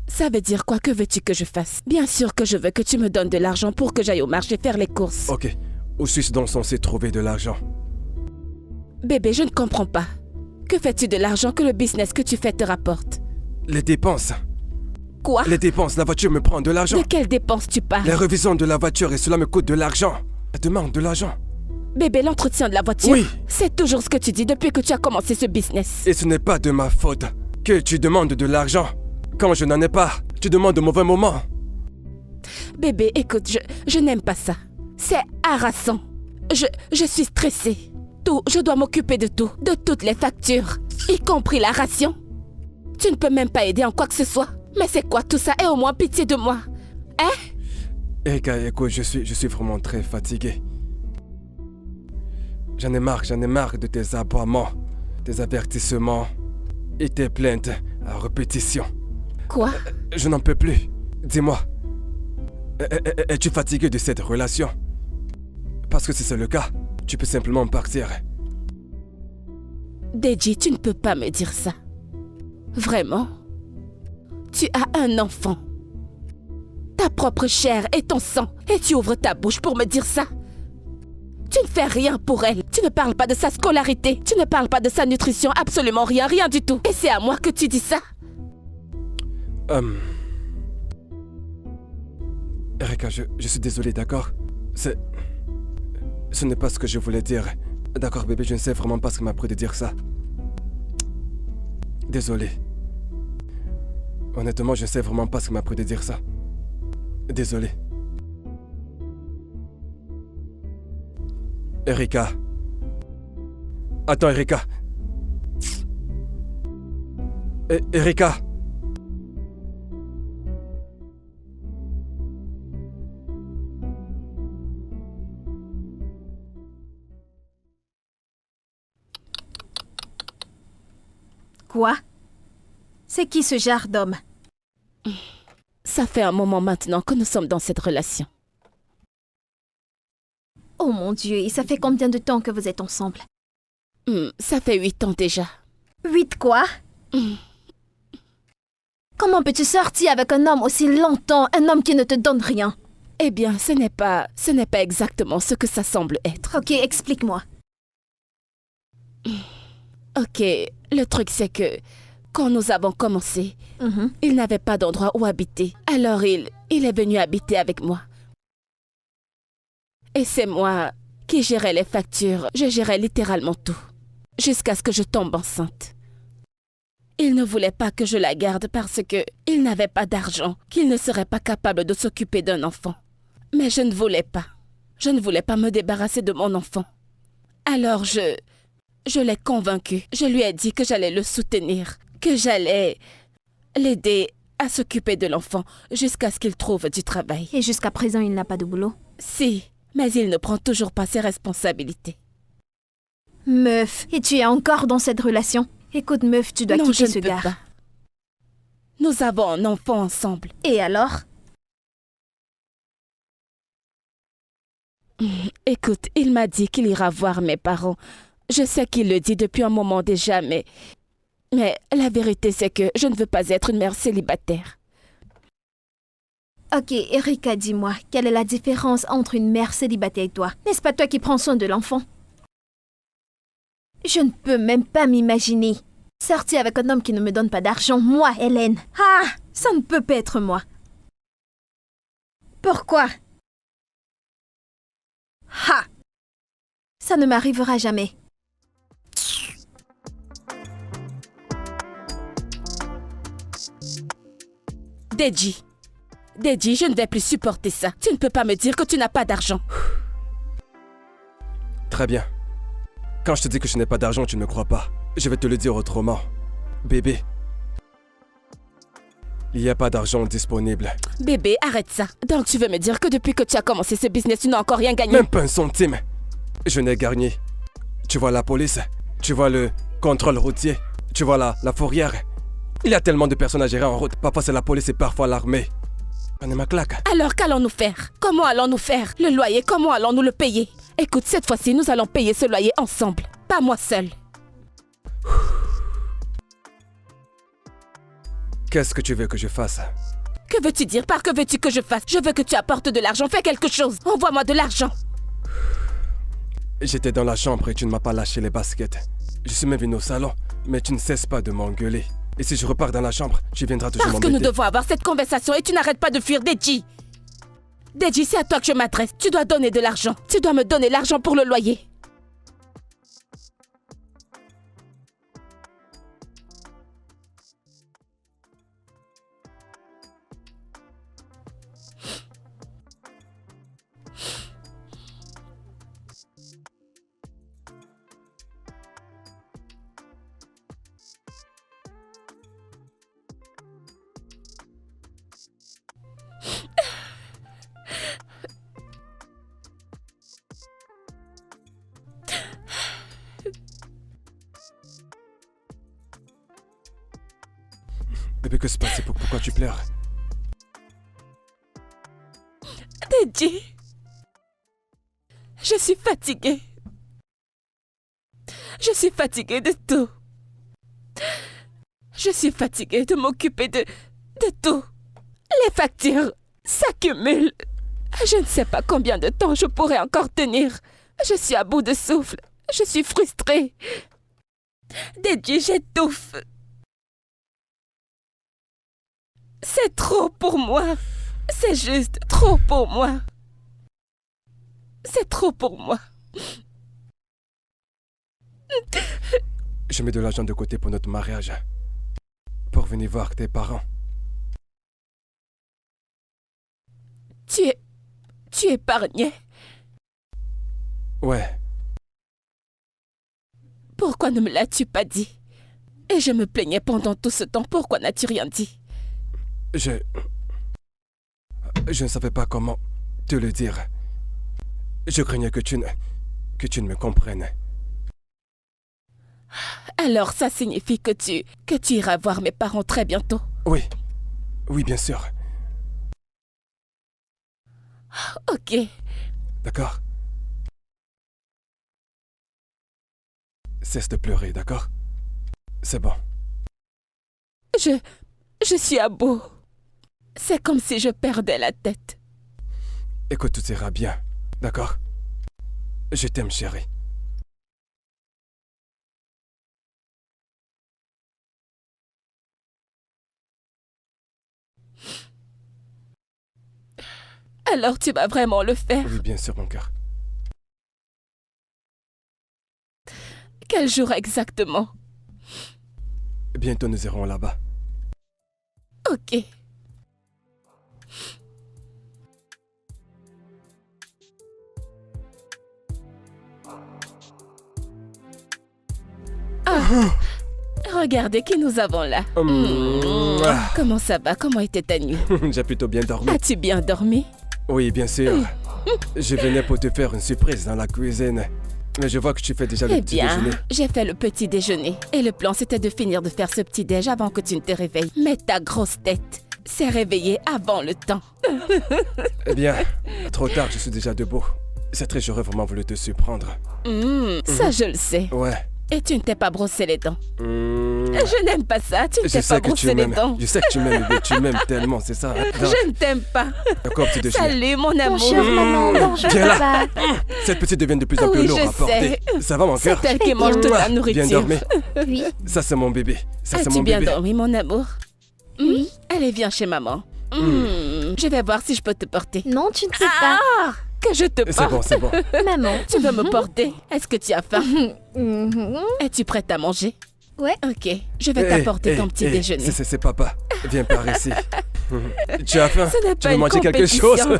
Ça veut dire quoi? Que veux-tu que je fasse? Bien sûr que je veux que tu me donnes de l'argent pour que j'aille au marché faire les courses. Ok, où suis-je donc censé trouver de l'argent? Bébé, je ne comprends pas. Que fais-tu de l'argent que le business que tu fais te rapporte? Les dépenses. Quoi? Les dépenses, la voiture me prend de l'argent. De quelles dépenses tu parles? Les révisions de la voiture et cela me coûte de l'argent. Elle demande de l'argent. Bébé, l'entretien de la voiture, Oui. c'est toujours ce que tu dis depuis que tu as commencé ce business. Et ce n'est pas de ma faute que tu demandes de l'argent. Quand je n'en ai pas, tu demandes au mauvais moment. Bébé, écoute, je n'aime pas ça. C'est harassant. Je suis stressée. Je dois m'occuper de tout, de toutes les factures, y compris la ration. Tu ne peux même pas aider en quoi que ce soit. Mais c'est quoi tout ça? Aie au moins pitié de moi. Hein? Erika, écoute, je suis vraiment très fatigué. J'en ai marre de tes aboiements, tes avertissements et tes plaintes à répétition. Quoi? Je n'en peux plus. Dis-moi, es-tu fatigué de cette relation? Parce que si c'est le cas, tu peux simplement partir. Deji, tu ne peux pas me dire ça. Vraiment? Tu as un enfant. Ta propre chair et ton sang. Et tu ouvres ta bouche pour me dire ça? Tu ne fais rien pour elle. Tu ne parles pas de sa scolarité. Tu ne parles pas de sa nutrition. Absolument rien, rien du tout. Et c'est à moi que tu dis ça? Erika, je suis désolé, d'accord? Ce n'est pas ce que je voulais dire. D'accord, bébé, je ne sais vraiment pas ce qui m'a pris de dire ça. Désolé. Honnêtement, je ne sais vraiment pas ce qui m'a pris de dire ça. Désolé. Erika. Attends, Erika. Erika. Quoi? C'est qui ce genre d'homme? Ça fait un moment maintenant que nous sommes dans cette relation. Oh mon Dieu, et ça fait combien de temps que vous êtes ensemble? Ça fait 8 ans déjà. 8 quoi? Comment peux-tu sortir avec un homme aussi longtemps, un homme qui ne te donne rien? Eh bien, ce n'est pas exactement ce que ça semble être. Ok, explique-moi. Ok, le truc c'est que quand nous avons commencé, il n'avait pas d'endroit où habiter. Alors il est venu habiter avec moi. Et c'est moi qui gérais les factures. Je gérais littéralement tout. jusqu'à ce que je tombe enceinte. Il ne voulait pas que je la garde parce que il n'avait pas d'argent, qu'il ne serait pas capable de s'occuper d'un enfant. Mais je ne voulais pas. Je ne voulais pas me débarrasser de mon enfant. Alors je l'ai convaincu. Je lui ai dit que j'allais le soutenir, que j'allais l'aider à s'occuper de l'enfant jusqu'à ce qu'il trouve du travail. Et jusqu'à présent, il n'a pas de boulot? Si, mais il ne prend toujours pas ses responsabilités. Meuf, et tu es encore dans cette relation? Écoute, meuf, tu dois Non, quitter je ce ne peux gars. pas. Nous avons un enfant ensemble. Et alors? Écoute, il m'a dit qu'il ira voir mes parents. Je sais qu'il le dit depuis un moment déjà, mais la vérité, c'est que je ne veux pas être une mère célibataire. Ok, Erika, dis-moi, quelle est la différence entre une mère célibataire et toi? N'est-ce pas toi qui prends soin de l'enfant? Je ne peux même pas m'imaginer sortir avec un homme qui ne me donne pas d'argent, moi, Hélène. Ah, ça ne peut pas être moi. Pourquoi? Ha! Ça ne m'arrivera jamais. Deji, je ne vais plus supporter ça. Tu ne peux pas me dire que tu n'as pas d'argent. Très bien. Quand je te dis que je n'ai pas d'argent, tu ne me crois pas. Je vais te le dire autrement. Bébé, il n'y a pas d'argent disponible. Bébé, arrête ça. Donc tu veux me dire que depuis que tu as commencé ce business, tu n'as encore rien gagné? Même pas un centime. Je n'ai gagné. Tu vois la police, tu vois le contrôle routier, tu vois la fourrière. Il y a tellement de personnes à gérer en route. Parfois c'est la police et parfois l'armée. On est ma claque. Alors qu'allons-nous faire? Comment allons-nous faire? Le loyer, comment allons-nous le payer? Écoute, cette fois-ci, nous allons payer ce loyer ensemble. Pas moi seule. Qu'est-ce que tu veux que je fasse? Que veux-tu dire par que veux-tu que je fasse? Je veux que tu apportes de l'argent, fais quelque chose. Envoie-moi de l'argent. J'étais dans la chambre et tu ne m'as pas lâché les baskets. Je suis même venu au salon, mais tu ne cesses pas de m'engueuler. Et si je repars dans la chambre, tu viendras toujours Parce que m'embêter. nous devons avoir cette conversation et tu n'arrêtes pas de fuir, Deji. Deji, c'est à toi que je m'adresse. Tu dois donner de l'argent. Tu dois me donner l'argent pour le loyer. Bébé, que se passe? Pourquoi tu pleures? Deji, je suis fatiguée. Je suis fatiguée de tout. Je suis fatiguée de m'occuper de tout. Les factures s'accumulent. Je ne sais pas combien de temps je pourrai encore tenir. Je suis à bout de souffle. Je suis frustrée. Deji, j'étouffe. C'est trop pour moi. C'est juste trop pour moi. C'est trop pour moi. Je mets de l'argent de côté pour notre mariage. Pour venir voir tes parents. Tu épargnais. Ouais. Pourquoi ne me l'as-tu pas dit? Et je me plaignais pendant tout ce temps. Pourquoi n'as-tu rien dit? Je ne savais pas comment te le dire. Je craignais que tu ne me comprennes. Alors ça signifie que tu iras voir mes parents très bientôt? Oui. Oui, bien sûr. Ok. D'accord? Cesse de pleurer, d'accord? C'est bon. Je suis à bout. C'est comme si je perdais la tête. Écoute, tout ira bien, d'accord? Je t'aime, chérie. Alors tu vas vraiment le faire? Oui, bien sûr, mon cœur. Quel jour exactement? Bientôt nous irons là-bas. Ok. Ah, regardez qui nous avons là. Comment ça va? Comment était ta nuit? J'ai plutôt bien dormi. As-tu bien dormi? Oui, bien sûr. Je venais pour te faire une surprise dans la cuisine. Mais je vois que tu fais déjà le Eh petit bien, déjeuner. j'ai fait le petit déjeuner. Et le plan, c'était de finir de faire ce petit déj avant que tu ne te réveilles. Mais ta grosse tête s'est réveillée avant le temps. Eh bien, trop tard, je suis déjà debout. C'est très, j'aurais vraiment voulu te surprendre. Ça, je le sais. Ouais. Et tu ne t'es pas brossé les dents. Je n'aime pas ça. Tu ne Je t'es sais pas que tu brossé les m'aimes. dents. Je sais que tu m'aimes, bébé. Tu m'aimes tellement, c'est ça. Hein? Je ne t'aime pas. D'accord, petit déjeuner. Salut, mon amour. Bonjour maman, bonjour Viens là. papa. Cette petite devient de plus en plus Oui, lourde je à porter. sais. Ça va, mon C'est cœur? elle qui mange toute la Bien nourriture. dormi. Oui, Ça, c'est mon bébé. Ça, c'est As-tu mon bien bébé. dormi, mon amour? oui. Allez, viens chez maman. Je vais voir si je peux te porter. Non, tu ne sais pas. Que je te C'est porte. bon, c'est bon. Maman. Tu veux me porter? Est-ce que tu as faim? Mhm. Es-tu prête à manger? Ouais. Ok, je vais t'apporter ton petit déjeuner. C'est papa. Viens par ici. Tu as faim? Ce n'est Tu pas veux une manger quelque compétition. chose?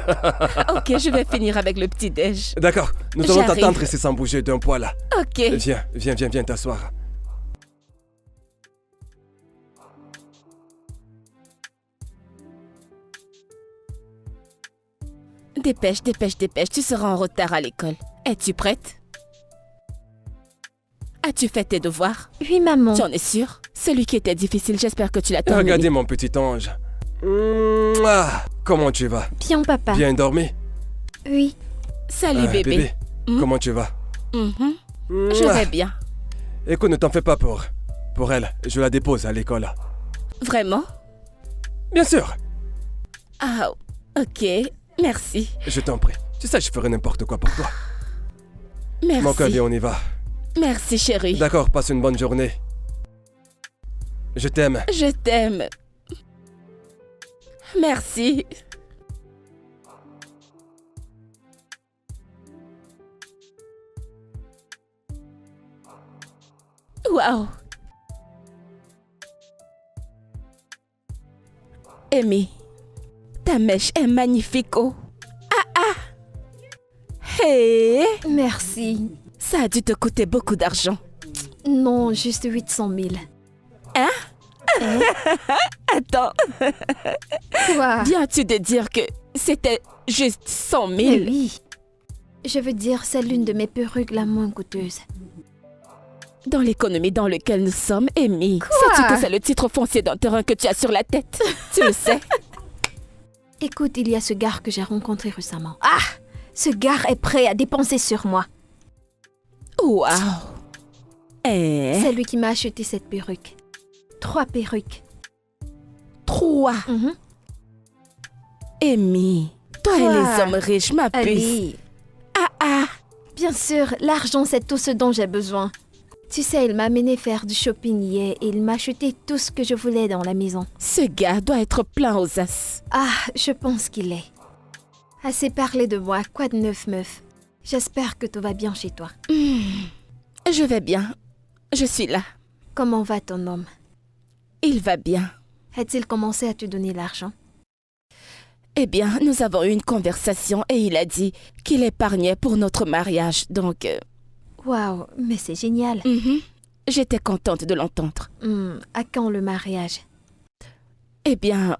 Ok, je vais finir avec le petit déj. D'accord. Nous allons J'arrive. t'attendre ici sans bouger d'un poil là. Ok. Viens t'asseoir. Dépêche, tu seras en retard à l'école. Es-tu prête? As-tu fait tes devoirs? Oui, maman. Tu en es sûre? Celui qui était difficile, j'espère que tu l'as terminé. Regardez mon petit ange. Mouah. Comment tu vas? Bien, papa. Bien dormi? Oui. Salut bébé. Comment tu vas? Mhm. Je Mouah. vais bien. Écoute, ne t'en fais pas pour elle. Je la dépose à l'école. Vraiment? Bien sûr. Ah, ok. Merci. Je t'en prie. Tu sais, je ferai n'importe quoi pour toi. Merci. Mon cœur, viens, on y va. Merci chérie. D'accord, passe une bonne journée. Je t'aime. Je t'aime. Merci. Waouh. Amy, ta mèche est magnifique, oh. Hey, Merci. ça a dû te coûter beaucoup d'argent. Non, juste 800 000. Attends, Quoi? viens-tu de dire que c'était juste 100 000? Mais oui. Je veux dire, c'est l'une de mes perruques la moins coûteuse. Dans l'économie dans laquelle nous sommes, Amy, sais-tu que c'est le titre foncier d'un terrain que tu as sur la tête? Tu le sais? Écoute, il y a ce gars que j'ai rencontré récemment. Ah! Ce gars est prêt à dépenser sur moi. Waouh! Eh? C'est lui qui m'a acheté cette perruque. 3 perruques. 3. Mhm. Amy, toi et Quoi? les hommes riches, ma puce. Allez. Bien sûr, l'argent, c'est tout ce dont j'ai besoin. Tu sais, il m'a amené faire du shopping hier et il m'a acheté tout ce que je voulais dans la maison. Ce gars doit être plein aux as. Ah, je pense qu'il est. Assez parlé de moi, quoi de neuf, meuf? J'espère que tout va bien chez toi. Je vais bien. Je suis là. Comment va ton homme? Il va bien. A-t-il commencé à te donner l'argent? Eh bien, nous avons eu une conversation et il a dit qu'il épargnait pour notre mariage. Donc, Waouh, mais c'est génial. j'étais contente de l'entendre. À quand le mariage? Eh bien,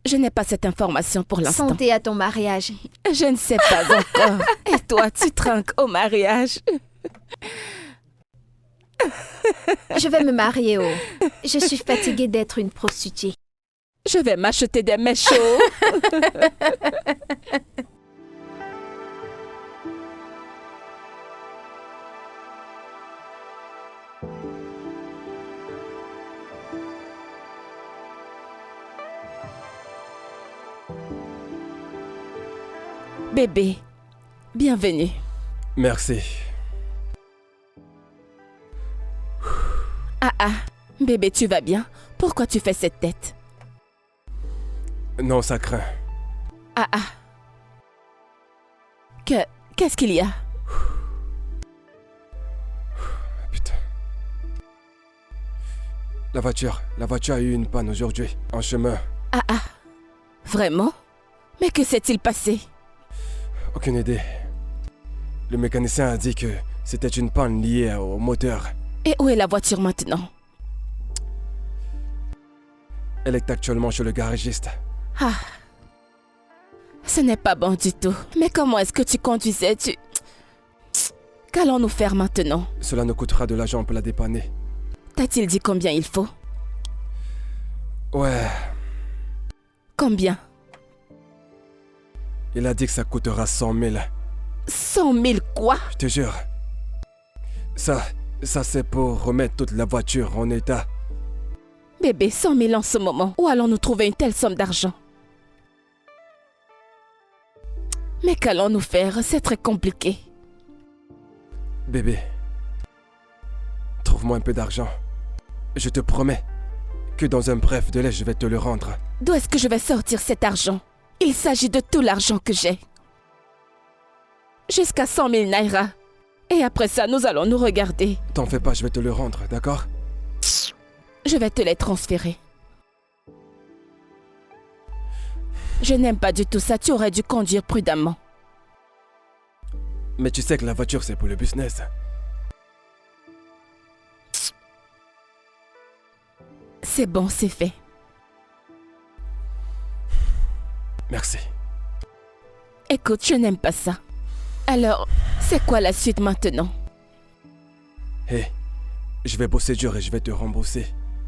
je n'ai pas cette information pour l'instant. Santé à ton mariage. Je ne sais pas encore. Et toi, tu trinques au mariage? Je vais me marier, oh. Je suis fatiguée d'être une prostituée. Je vais m'acheter des mèches. Bébé, bienvenue. Merci. Bébé, tu vas bien? Pourquoi tu fais cette tête? Non, ça craint. Qu'est-ce qu'il y a? Putain. La voiture a eu une panne aujourd'hui, en chemin. Ah, vraiment? Mais que s'est-il passé? Aucune idée. Le mécanicien a dit que c'était une panne liée au moteur. Et où est la voiture maintenant? Elle est actuellement chez le garagiste. Ah, ce n'est pas bon du tout. Mais comment est-ce que tu conduisais? Qu'allons-nous faire maintenant? Cela nous coûtera de l'argent pour la dépanner. T'a-t-il dit combien il faut? Ouais, Combien? il a dit que ça coûtera 100 000. 100 000 quoi? Je te jure. Ça c'est pour remettre toute la voiture en état. Bébé, 100 000 en ce moment. Où allons-nous trouver une telle somme d'argent? Mais qu'allons-nous faire? C'est très compliqué. Bébé, trouve-moi un peu d'argent. Je te promets que dans un bref délai, je vais te le rendre. D'où est-ce que je vais sortir cet argent? Il s'agit de tout l'argent que j'ai. Jusqu'à 100 000 naira. Et après ça, nous allons nous regarder. T'en fais pas, je vais te le rendre, d'accord? Je vais te les transférer. Je n'aime pas du tout ça. Tu aurais dû conduire prudemment. Mais tu sais que la voiture, c'est pour le business. C'est bon, c'est fait. Merci. Écoute, je n'aime pas ça. Alors, c'est quoi la suite maintenant? Hé, je vais bosser dur et je vais te rembourser.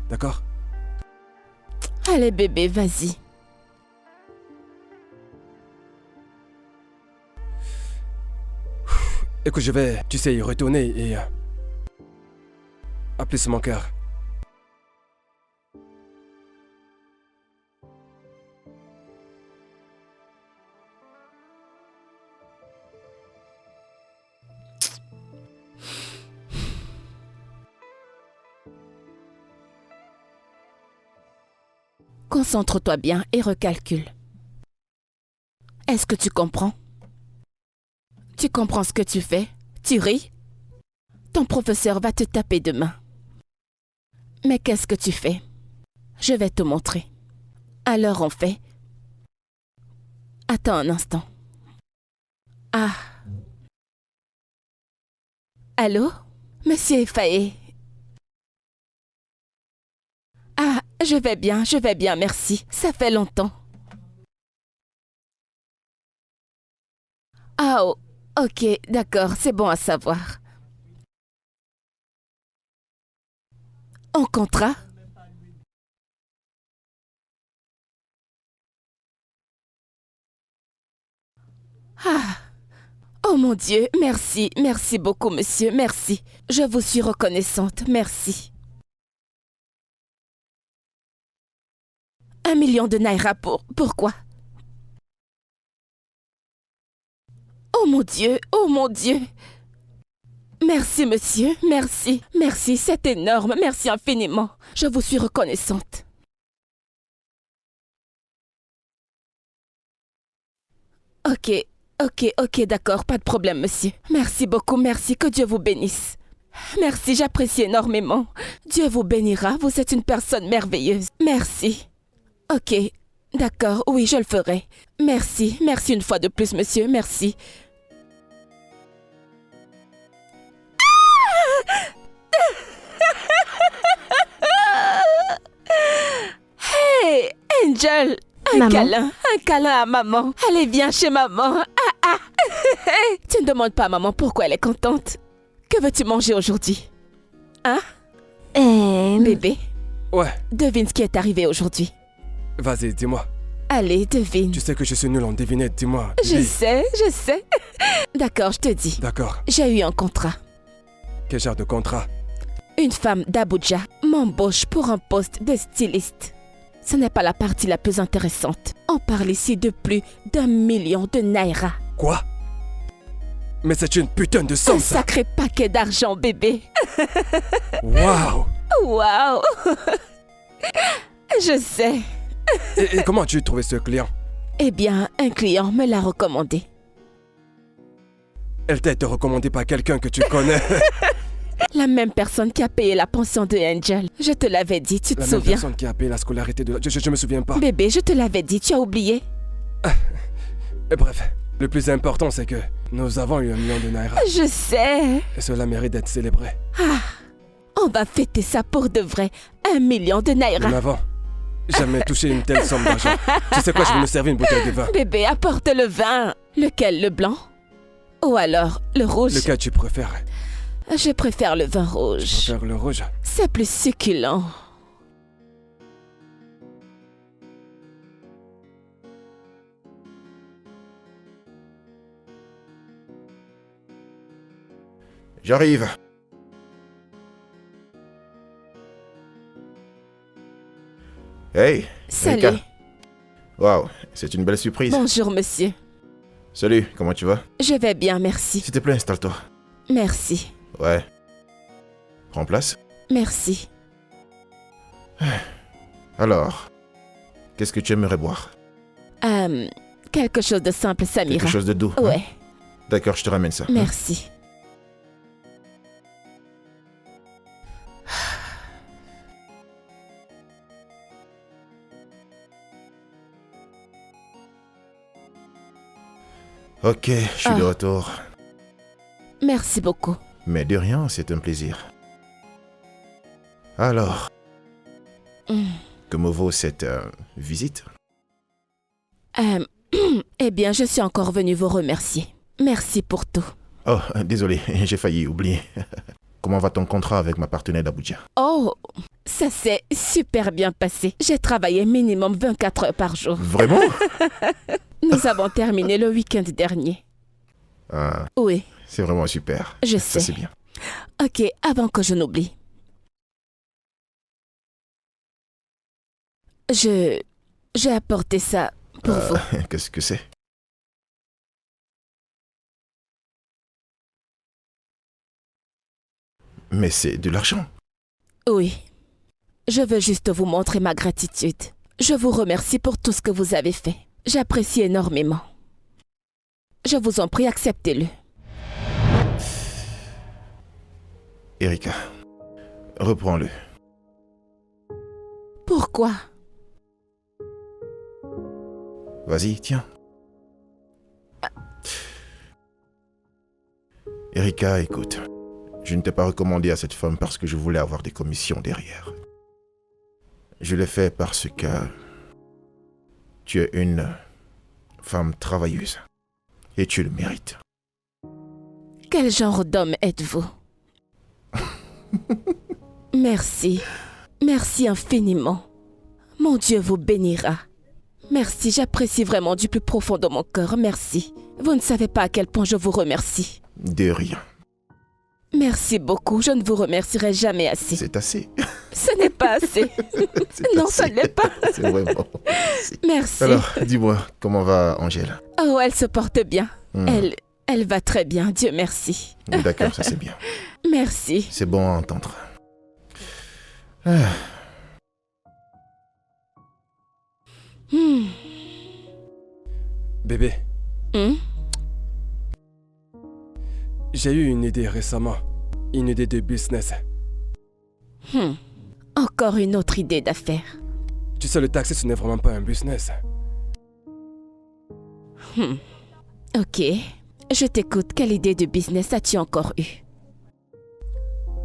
D'accord? Allez bébé, vas-y. Écoute, je vais, tu sais, y retourner et... appeler sur mon cœur. Concentre-toi bien et recalcule. Est-ce que tu comprends? Tu comprends ce que tu fais? Tu ris? Ton professeur va te taper demain. Mais qu'est-ce que tu fais? Je vais te montrer. Alors on fait... Attends un instant. Ah. Allô? Monsieur Faye. Ah, je vais bien, merci. Ça fait longtemps. Ah, oh, ok, d'accord, c'est bon à savoir. En contrat? Ah, oh mon Dieu, merci, merci beaucoup, monsieur, merci. Je vous suis reconnaissante, merci. 1 million de naira pourquoi? Oh mon Dieu, oh mon Dieu. Merci monsieur, merci, merci, c'est énorme, merci infiniment. Je vous suis reconnaissante. Ok, d'accord, pas de problème monsieur. Merci beaucoup, merci, que Dieu vous bénisse. Merci, j'apprécie énormément. Dieu vous bénira, vous êtes une personne merveilleuse. Merci. Ok, d'accord, oui, je le ferai. Merci, merci une fois de plus, monsieur, merci. Hey, Angel, un câlin à maman. Allez, viens chez maman. Tu ne demandes pas à maman pourquoi elle est contente. Que veux-tu manger aujourd'hui? Hein? Bébé? Ouais. Devine ce qui est arrivé aujourd'hui. Vas-y, dis-moi. Allez, devine. Tu sais que je suis nul en devinette, dis-moi. Je sais. D'accord, je te dis. D'accord. J'ai eu un contrat. Quel genre de contrat? Une femme d'Abuja m'embauche pour un poste de styliste. Ce n'est pas la partie la plus intéressante. On parle ici de plus d'1 million de naira. Quoi? Mais c'est une putain de somme, Un ça! sacré paquet d'argent, bébé. Waouh! Waouh! Je sais. Et comment as-tu trouvé ce client? Eh bien, un client me l'a recommandé. Elle t'a été recommandée par quelqu'un que tu connais. La même personne qui a payé la pension de Angel. Je te l'avais dit, tu te La même souviens? personne qui a payé la scolarité de... Je me souviens pas. Bébé, je te l'avais dit, tu as oublié? Et bref, le plus important c'est que nous avons eu 1 million de naira. Je sais. Et cela mérite d'être célébré. On va fêter ça pour de vrai. 1 million de Nous naira. n'avons jamais touché une telle somme d'argent. Tu sais quoi, je vais nous servir une bouteille de vin. Bébé, apporte le vin. Lequel, le blanc? Ou alors le rouge? Lequel tu préfères? Je préfère le vin Je rouge. préfère le rouge. C'est plus succulent. J'arrive. Hey, Salut. Erika. Waouh, c'est une belle surprise. Bonjour, monsieur. Salut, comment tu vas? Je vais bien, merci. S'il te plaît, installe-toi. Merci. Ouais. Prends place. Merci. Alors, qu'est-ce que tu aimerais boire? Quelque chose de simple, Samira. Quelque chose de doux. hein? Ouais, D'accord, je te ramène ça. merci. Ok, je suis de retour. Merci beaucoup. Mais de rien, c'est un plaisir. Alors, que me vaut cette visite? Eh bien, je suis encore venue vous remercier. Merci pour tout. Oh, désolé, j'ai failli oublier. Comment va ton contrat avec ma partenaire d'Abuja? Oh, ça s'est super bien passé. J'ai travaillé minimum 24 heures par jour. Vraiment? Nous avons terminé le week-end dernier. Ah, Oui, c'est vraiment super. je Ça, sais. c'est bien. Ok, avant que je n'oublie. J'ai apporté ça pour vous. Qu'est-ce que c'est? Mais c'est de l'argent. Oui. Je veux juste vous montrer ma gratitude. Je vous remercie pour tout ce que vous avez fait. J'apprécie énormément. Je vous en prie, acceptez-le. Erika, reprends-le. Pourquoi? Vas-y, tiens. Erika, écoute. Je ne t'ai pas recommandé à cette femme parce que je voulais avoir des commissions derrière. Je l'ai fait parce que tu es une femme travailleuse et tu le mérites. Quel genre d'homme êtes-vous? Merci. Merci infiniment. Mon Dieu vous bénira. Merci, j'apprécie vraiment du plus profond de mon cœur. Merci. Vous ne savez pas à quel point je vous remercie. De rien. Merci beaucoup, je ne vous remercierai jamais assez. C'est assez. Ce n'est pas assez. C'est Non, assez. ça ne l'est pas. C'est vraiment assez. Merci. Alors, dis-moi, comment va Angèle? Oh, elle se porte bien. Elle va très bien, Dieu merci. D'accord, ça c'est bien. Merci. C'est bon à entendre. Ah, Bébé, Hmm? j'ai eu une idée récemment. Une idée de business. Encore une autre idée d'affaires. Tu sais, le taxi, ce n'est vraiment pas un business. Ok. Je t'écoute. Quelle idée de business as-tu encore eu?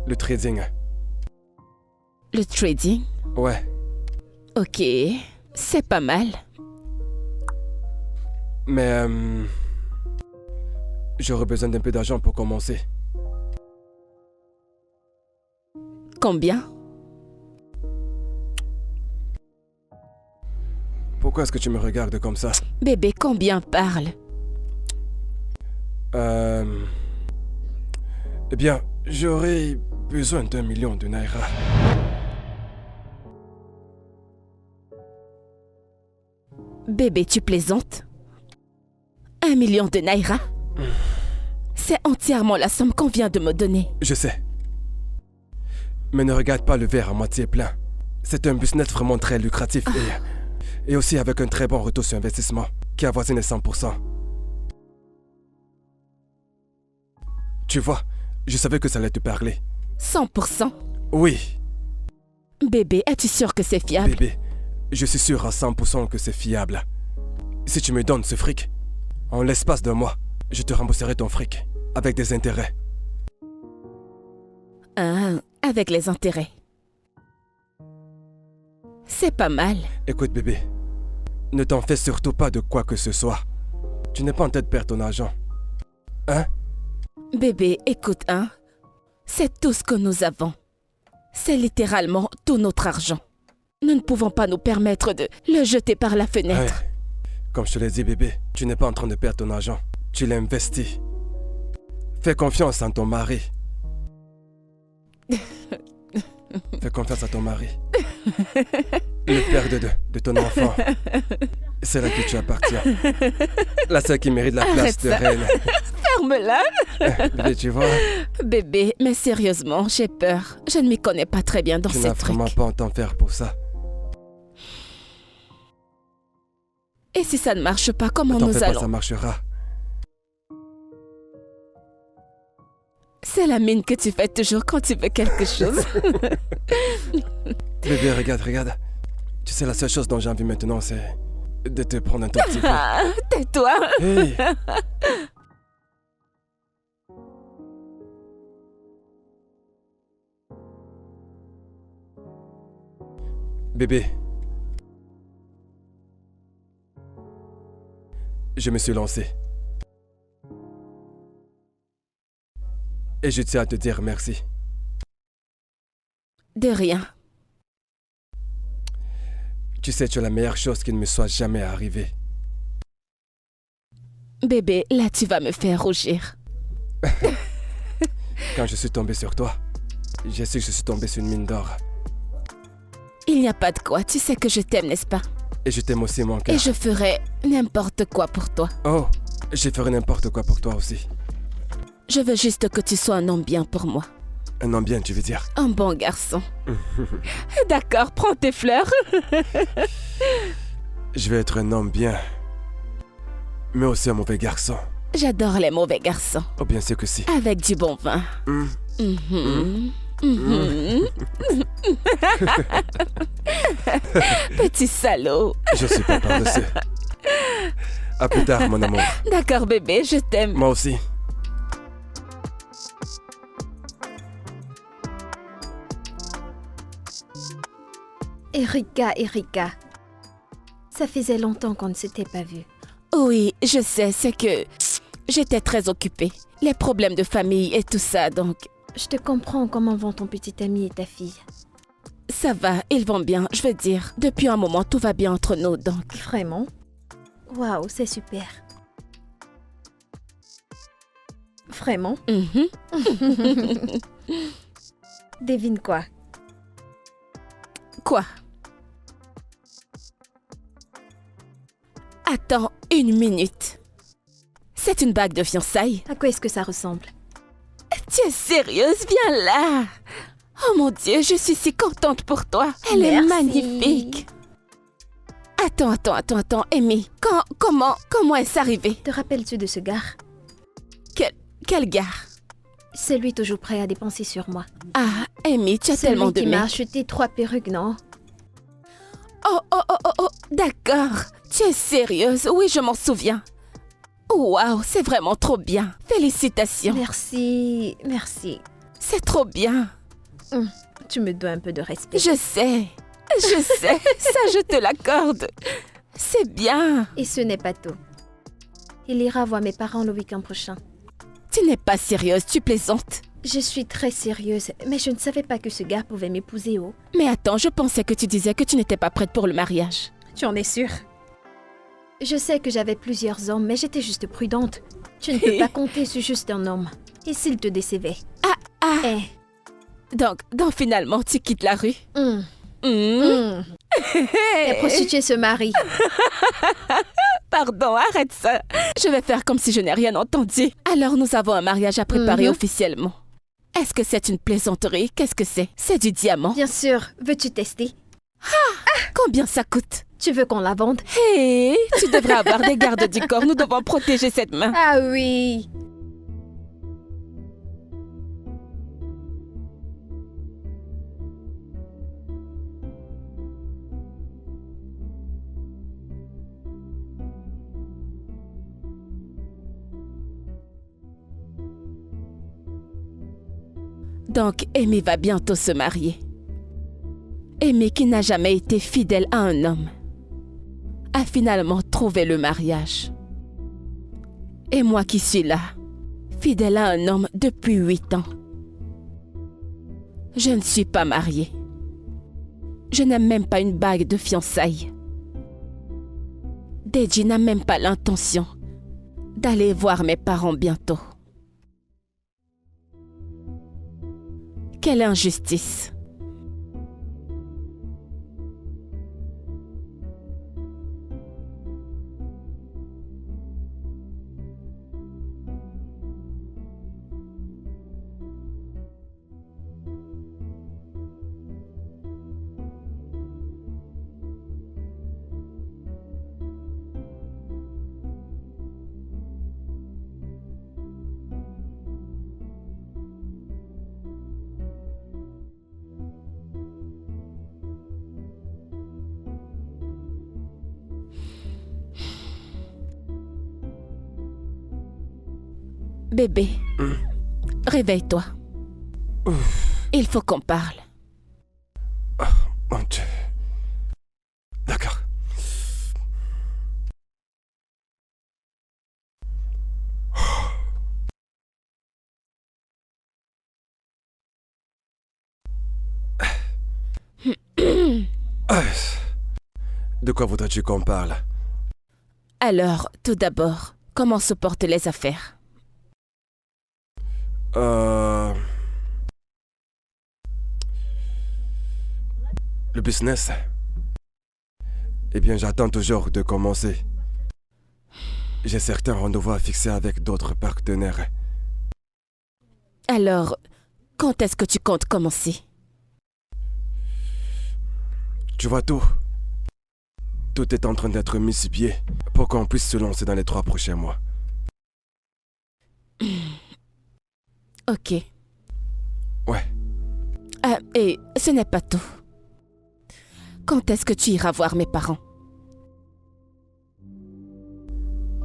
Le trading. Le trading? Ouais. Ok. C'est pas mal. Mais j'aurais besoin d'un peu d'argent pour commencer. Combien? Pourquoi est-ce que tu me regardes comme ça? Bébé, combien parle? Eh bien, j'aurais besoin d'1 million de naira. Bébé, tu plaisantes? 1 million de naira? C'est entièrement la somme qu'on vient de me donner. Je sais. Mais ne regarde pas le verre à moitié plein. C'est un business vraiment très lucratif et aussi avec un très bon retour sur investissement qui avoisine les 100%. Tu vois, je savais que ça allait te parler. 100%. Oui, Bébé, es-tu sûr que c'est fiable? bébé. Je suis sûr à 100% que c'est fiable. Si tu me donnes ce fric, en l'espace d'un mois, je te rembourserai ton fric. Avec des intérêts. Ah, avec les intérêts. C'est pas mal. Écoute, bébé. Ne t'en fais surtout pas de quoi que ce soit. Tu n'es pas en tête de perdre ton argent. Hein? Bébé, écoute, hein. C'est tout ce que nous avons. C'est littéralement tout notre argent. Nous ne pouvons pas nous permettre de le jeter par la fenêtre. Ouais. Comme je te l'ai dit, bébé, tu n'es pas en train de perdre ton argent. Tu l'as investi. Fais confiance en ton mari. Fais confiance à ton mari. Le père de ton enfant. C'est là que tu appartiens. La seule qui mérite la place de reine. Ferme-la. Bébé, tu vois, Bébé, mais sérieusement, j'ai peur. Je ne m'y connais pas très bien dans tu ces n'as trucs. vraiment pas à t'en faire pour ça. Et si ça ne marche pas, comment Ne t'en nous fais pas, allons? ça marchera. C'est la mine que tu fais toujours quand tu veux quelque chose. Bébé, regarde. Tu sais, la seule chose dont j'ai envie maintenant, c'est de te prendre un tout petit peu. Ah, tais-toi. Hey! Bébé. Je me suis lancé. Et je tiens à te dire merci. De rien. Tu sais, tu es la meilleure chose qui ne me soit jamais arrivée. Bébé, là tu vas me faire rougir. Quand je suis tombé sur toi, j'ai su que je suis tombé sur une mine d'or. Il n'y a pas de quoi, tu sais que je t'aime, n'est-ce pas? Et je t'aime aussi, mon cœur. Et je ferai n'importe quoi pour toi. Oh, je ferai n'importe quoi pour toi aussi. Je veux juste que tu sois un homme bien pour moi. Un homme bien, tu veux dire? Un bon garçon. D'accord, prends tes fleurs. Je vais être un homme bien, mais aussi un mauvais garçon. J'adore les mauvais garçons. Oh, bien sûr que si. Avec du bon vin. Mm. Mhm. Mhm. Petit salaud. Je suis pas par-dessus. À plus tard, mon amour. D'accord, bébé, je t'aime. Moi aussi. Erika. Ça faisait longtemps qu'on ne s'était pas vus. Oui, je sais, c'est que j'étais très occupée. Les problèmes de famille et tout ça, donc Je te comprends. Comment vont ton petit ami et ta fille? ça va, ils vont bien. Je veux dire, depuis un moment, tout va bien entre nous, donc... Vraiment? Waouh, c'est super. Vraiment? Mhm. Devine quoi? Quoi? Attends une minute. C'est une bague de fiançailles? À quoi est-ce que ça ressemble? Tu es sérieuse? Viens là! Oh mon Dieu, je suis si contente pour toi. Elle est Merci. magnifique. Attends, Amy. Comment est-ce arrivé? Te rappelles-tu de ce gars? Quel gars? C'est lui toujours prêt à dépenser sur moi. Ah, Amy, tu as C'est tellement lui de qui m'a mecs. acheté 3 perruques, non? Oh, d'accord. Tu es sérieuse? Oui, je m'en souviens. Waouh, c'est vraiment trop bien. Félicitations. Merci. C'est trop bien. Tu me dois un peu de respect. Je sais. Ça, je te l'accorde. C'est bien. Et ce n'est pas tout. Il ira voir mes parents le week-end prochain. Tu n'es pas sérieuse, tu plaisantes. Je suis très sérieuse, mais je ne savais pas que ce gars pouvait m'épouser, oh. Mais attends, je pensais que tu disais que tu n'étais pas prête pour le mariage. Tu en es sûre? Je sais que j'avais plusieurs hommes, mais j'étais juste prudente. Tu ne peux pas compter sur juste un homme. Et s'il te décevait? Eh. Donc finalement, tu quittes la rue. Les prostituées se marient. Pardon, arrête ça. Je vais faire comme si je n'ai rien entendu. Alors nous avons un mariage à préparer officiellement. Est-ce que c'est une plaisanterie? Qu'est-ce que c'est? C'est du diamant. Bien sûr. Veux-tu tester? Combien ça coûte? Tu veux qu'on la vende? Hé, tu devrais avoir des gardes du corps. Nous devons protéger cette main. Ah oui. Donc, Amy va bientôt se marier. Amy, qui n'a jamais été fidèle à un homme, a finalement trouvé le mariage. Et moi qui suis là, fidèle à un homme depuis 8 ans. Je ne suis pas mariée. Je n'ai même pas une bague de fiançailles. Deji n'a même pas l'intention d'aller voir mes parents bientôt. Quelle injustice! Bébé, réveille-toi. Il faut qu'on parle. Mon Dieu. D'accord. De quoi voudrais-tu qu'on parle? Alors, tout d'abord, comment se portent les affaires? Le business. Eh bien, j'attends toujours de commencer. J'ai certains rendez-vous à fixer avec d'autres partenaires. Alors, quand est-ce que tu comptes commencer? Tu vois tout. Tout est en train d'être mis sur pied pour qu'on puisse se lancer dans les 3 prochains mois. Ok. Ouais. Ah, et ce n'est pas tout. Quand est-ce que tu iras voir mes parents?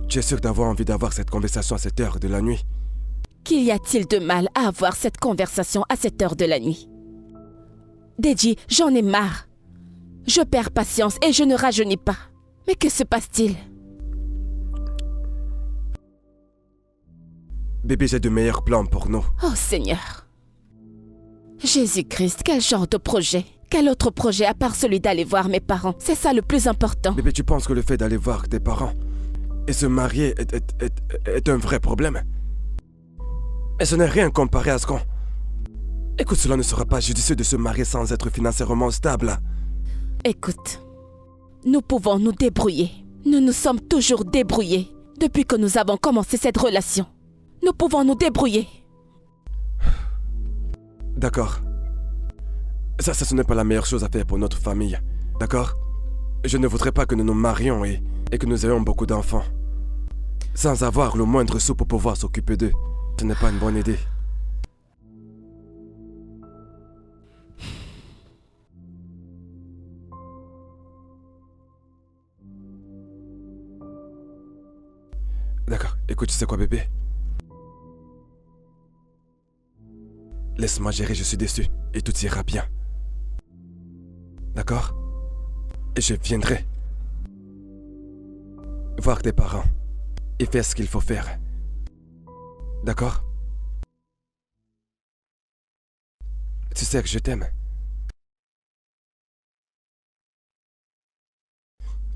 Tu es sûr d'avoir envie d'avoir cette conversation à cette heure de la nuit? Qu'y a-t-il de mal à avoir cette conversation à cette heure de la nuit? Deji, j'en ai marre. Je perds patience et je ne rajeunis pas. Mais que se passe-t-il? Bébé, j'ai de meilleurs plans pour nous. Oh Seigneur. Jésus-Christ, quel genre de projet? Quel autre projet à part celui d'aller voir mes parents? C'est ça le plus important. Bébé, tu penses que le fait d'aller voir tes parents et se marier est un vrai problème? Et ce n'est rien comparé à ce qu'on... Écoute, cela ne sera pas judicieux de se marier sans être financièrement stable. Écoute, nous pouvons nous débrouiller. Nous nous sommes toujours débrouillés depuis que nous avons commencé cette relation. Nous pouvons nous débrouiller. D'accord. Ça, ce n'est pas la meilleure chose à faire pour notre famille. D'accord? Je ne voudrais pas que nous nous marions et que nous ayons beaucoup d'enfants. Sans avoir le moindre sou pour pouvoir s'occuper d'eux. Ce n'est pas une bonne idée. D'accord. Écoute, tu sais quoi, bébé? Laisse-moi gérer, je suis déçu. Et tout ira bien. D'accord? Et je viendrai voir tes parents et faire ce qu'il faut faire. D'accord? Tu sais que je t'aime.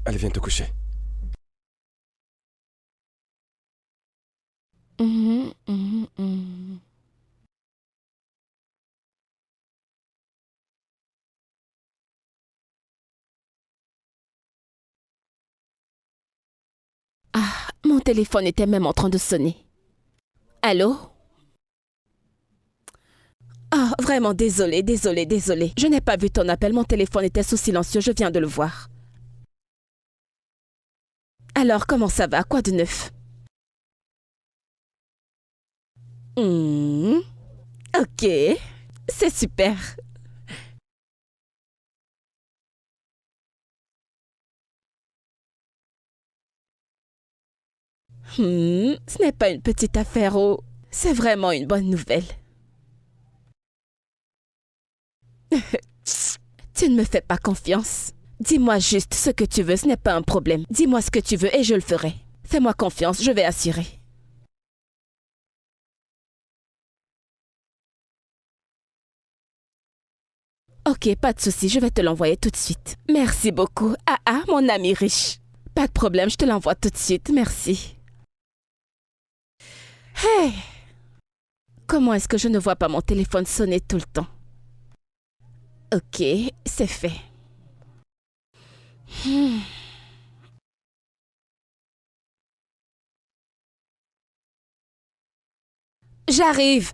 Allez, viens te coucher. Ah, mon téléphone était même en train de sonner. Allô? Ah, vraiment désolée. Je n'ai pas vu ton appel, mon téléphone était sous silencieux, je viens de le voir. Alors, comment ça va? Quoi de neuf? Ok, c'est super. Ce n'est pas une petite affaire, oh. C'est vraiment une bonne nouvelle. Tu ne me fais pas confiance. Dis-moi juste ce que tu veux, ce n'est pas un problème. Dis-moi ce que tu veux et je le ferai. Fais-moi confiance, je vais assurer. Ok, pas de souci, je vais te l'envoyer tout de suite. Merci beaucoup. Ah, mon ami riche. Pas de problème, je te l'envoie tout de suite, merci. Hey! Comment est-ce que je ne vois pas mon téléphone sonner tout le temps? Ok, c'est fait. J'arrive.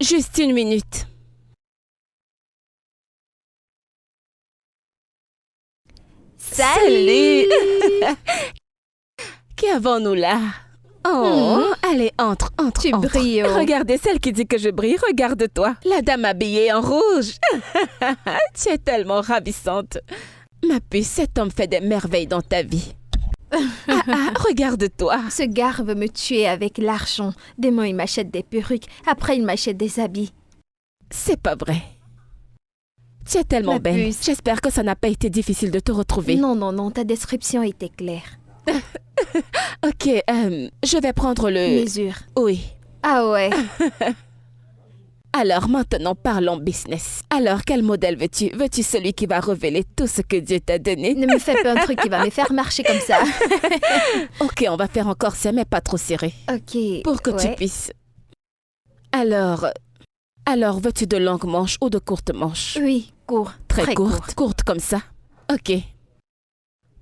Juste une minute. Salut! Qui avons-nous là? Oh, allez, entre. Tu brilles. Regardez celle qui dit que je brille, regarde-toi. La dame habillée en rouge. Tu es tellement ravissante. Ma puce, cet homme fait des merveilles dans ta vie. Regarde-toi. Ce gars veut me tuer avec l'argent. Demain, il m'achète des perruques. Après, il m'achète des habits. C'est pas vrai. Tu es tellement Ma belle. puce. J'espère que ça n'a pas été difficile de te retrouver. Non, ta description était claire. Ok, je vais prendre le... Mesure. Oui. Ah ouais. Alors maintenant, parlons business. Alors, quel modèle veux-tu? Veux-tu celui qui va révéler tout ce que Dieu t'a donné? Ne me fais pas un truc qui va me faire marcher comme ça. Ok, on va faire encore ça, mais pas trop serré. Ok. Pour que tu ouais. puisses... Alors, veux-tu de longues manches ou de courtes manches? Oui, court. Très courte. Courte comme ça. Ok.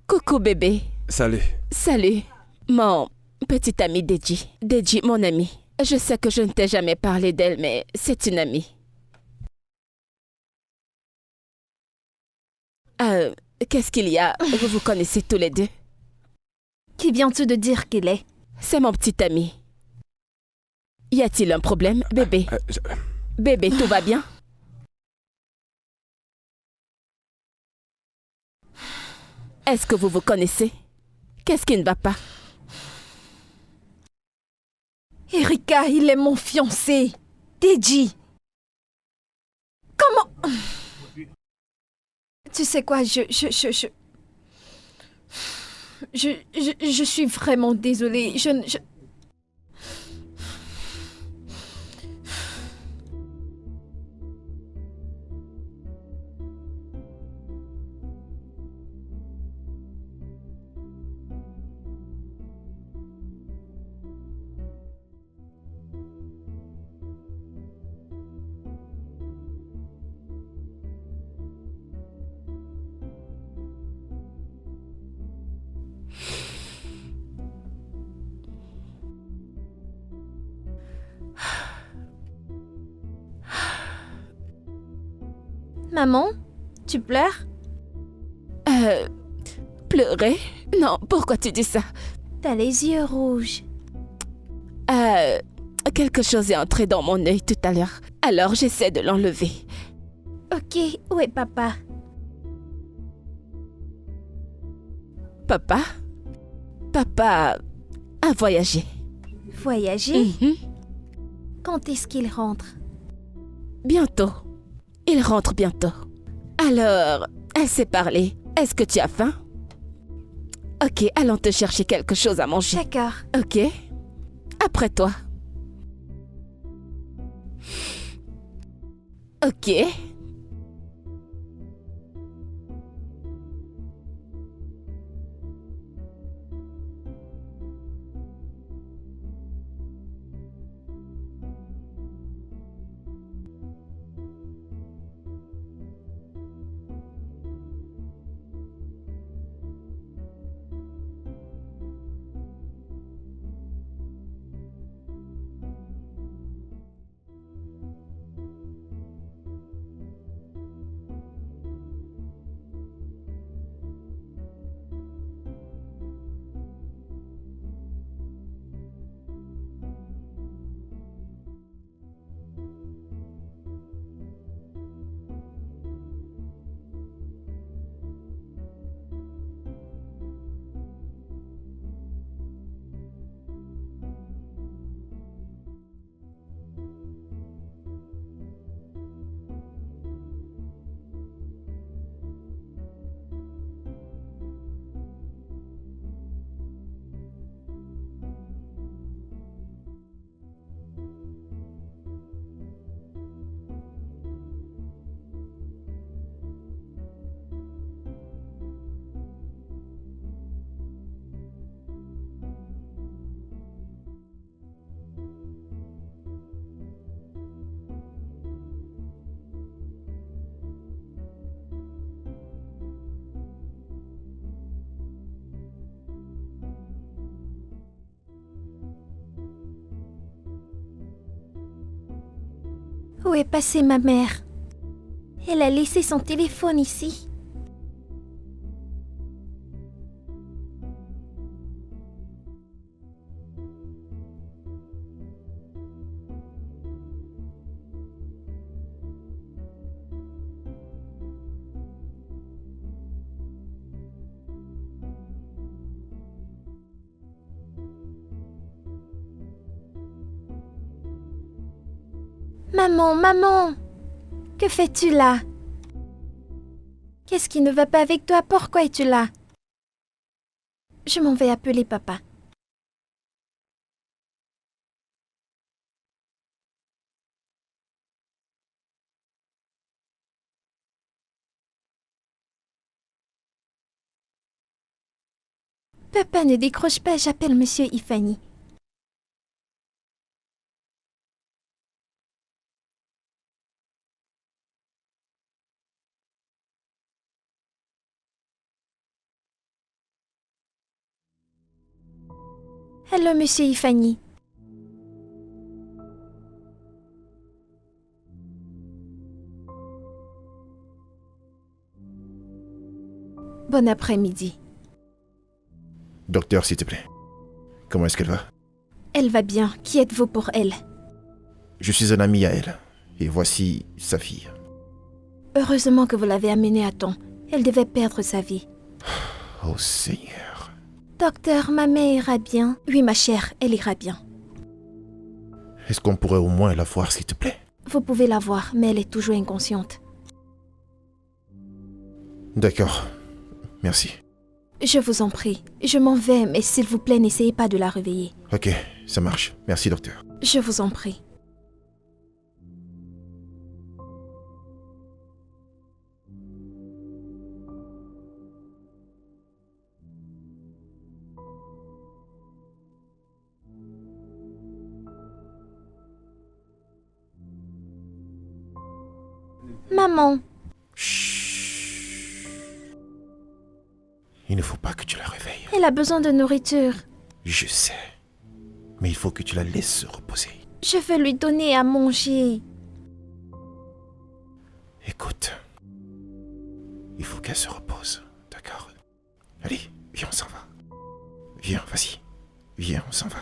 Coucou bébé. Salut. Salut. Mon petit ami Deji. Deji, mon ami. Je sais que je ne t'ai jamais parlé d'elle, mais c'est une amie. Qu'est-ce qu'il y a? Vous vous connaissez tous les deux? Qui viens-tu de dire qu'il est? C'est mon petit ami. Y a-t-il un problème, bébé? Bébé, tout va bien? Est-ce que vous vous connaissez? Qu'est-ce qui ne va pas? Erika, il est mon fiancé. Deji. Comment? Tu sais quoi, je suis vraiment désolée. Maman, tu pleures? Pleurer? Non, pourquoi tu dis ça? T'as les yeux rouges. Quelque chose est entré dans mon œil tout à l'heure. Alors j'essaie de l'enlever. Ok, où est papa? Papa? Papa a voyagé. Voyager? Mhm. Quand est-ce qu'il rentre? Bientôt. Il rentre bientôt. Alors, elle s'est parlé. Est-ce que tu as faim? Ok, allons te chercher quelque chose à manger. D'accord. Ok. Après toi. Ok. Où est passée ma mère? Elle a laissé son téléphone ici. Maman, maman! Que fais-tu là? Qu'est-ce qui ne va pas avec toi? Pourquoi es-tu là? Je m'en vais appeler papa. Papa, ne décroche pas, j'appelle Monsieur Ifani. Allô, Monsieur Ifani. Bon après-midi. Docteur, s'il te plaît. Comment est-ce qu'elle va? Elle va bien. Qui êtes-vous pour elle? Je suis un ami à elle. Et voici sa fille. Heureusement que vous l'avez amenée à temps. Elle devait perdre sa vie. Oh Seigneur. Docteur, ma mère ira bien. Oui, ma chère, elle ira bien. Est-ce qu'on pourrait au moins la voir, s'il te plaît? Vous pouvez la voir, mais elle est toujours inconsciente. D'accord. Merci. Je vous en prie. Je m'en vais, mais s'il vous plaît, n'essayez pas de la réveiller. Ok, ça marche. Merci, docteur. Je vous en prie. Maman. Chut. Il ne faut pas que tu la réveilles. Elle a besoin de nourriture. Je sais. Mais il faut que tu la laisses se reposer. Je veux lui donner à manger. Écoute. Il faut qu'elle se repose. D'accord? Allez, viens, on s'en va. Viens, vas-y. Viens, on s'en va.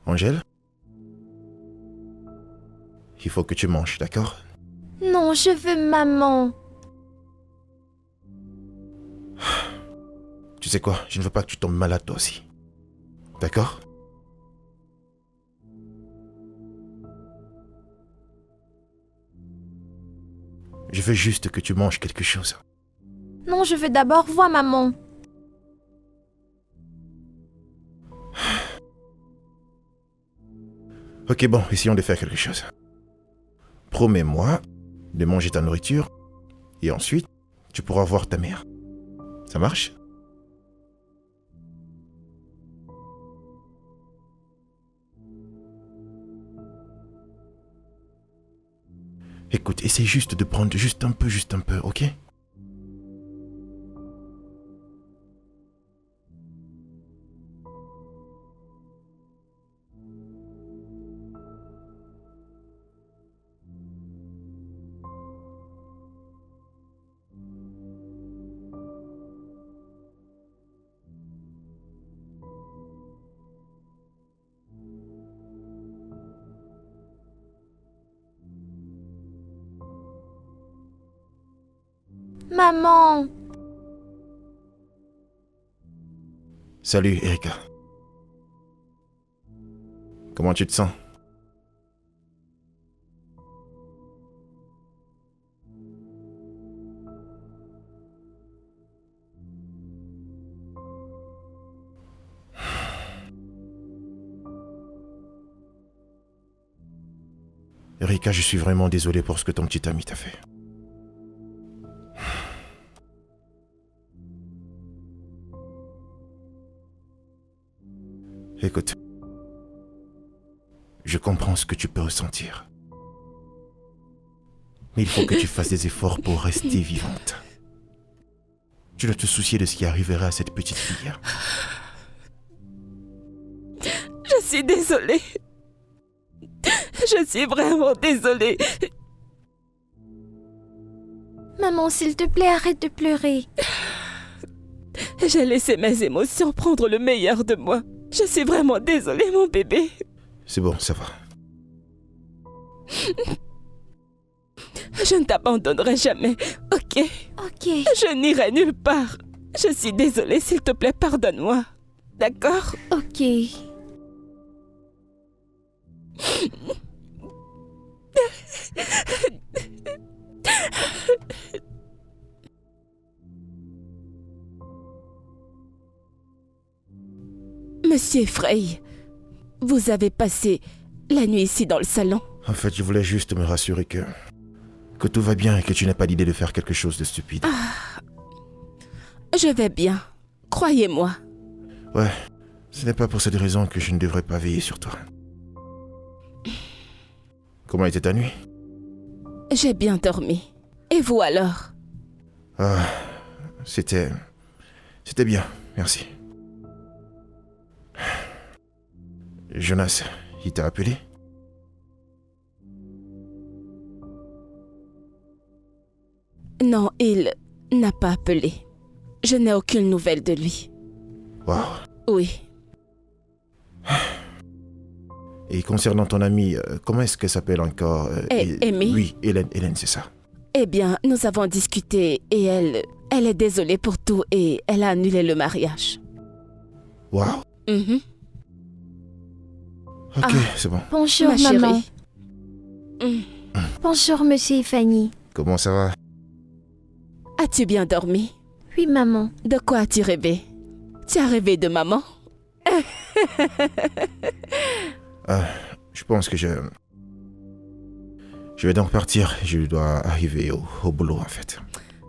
Angèle? Il faut que tu manges, d'accord? Non, je veux maman. Tu sais quoi? Je ne veux pas que tu tombes malade toi aussi. D'accord? Je veux juste que tu manges quelque chose. Non, je veux d'abord voir maman. Ok, bon, essayons de faire quelque chose. Promets-moi de manger ta nourriture et ensuite, tu pourras voir ta mère. Ça marche? Écoute, essaye juste de prendre juste un peu, ok? Maman. Salut, Erika. Comment tu te sens? Erika, je suis vraiment désolé pour ce que ton petit ami t'a fait. Écoute, je comprends ce que tu peux ressentir. Mais il faut que tu fasses des efforts pour rester vivante. Tu dois te soucier de ce qui arriverait à cette petite fille. Je suis désolée. Je suis vraiment désolée. Maman, s'il te plaît, arrête de pleurer. J'ai laissé mes émotions prendre le meilleur de moi. Je suis vraiment désolée, mon bébé. C'est bon, ça va. Je ne t'abandonnerai jamais, ok? Ok. Je n'irai nulle part. Je suis désolée, s'il te plaît, pardonne-moi. D'accord? Ok. Monsieur Frey, vous avez passé la nuit ici dans le salon? En fait, je voulais juste me rassurer que tout va bien et que tu n'as pas l'idée de faire quelque chose de stupide. Je vais bien, croyez-moi. Ouais, ce n'est pas pour cette raison que je ne devrais pas veiller sur toi. Comment était ta nuit? J'ai bien dormi. Et vous alors? Ah, c'était bien, merci. Jonas, il t'a appelé? Non, il n'a pas appelé. Je n'ai aucune nouvelle de lui. Waouh. Oui. Et concernant ton amie, comment est-ce qu'elle s'appelle encore? Amy? Oui, Hélène, c'est ça. Eh bien, nous avons discuté et elle est désolée pour tout et elle a annulé le mariage. Waouh. Mhm. Ok, c'est bon. Bonjour, Ma chérie. maman. Mm. Bonjour, monsieur et Fanny. Comment ça va? As-tu bien dormi? Oui, maman. De quoi as-tu rêvé? Tu as rêvé de maman? Je pense que je vais donc partir. Je dois arriver au boulot, en fait.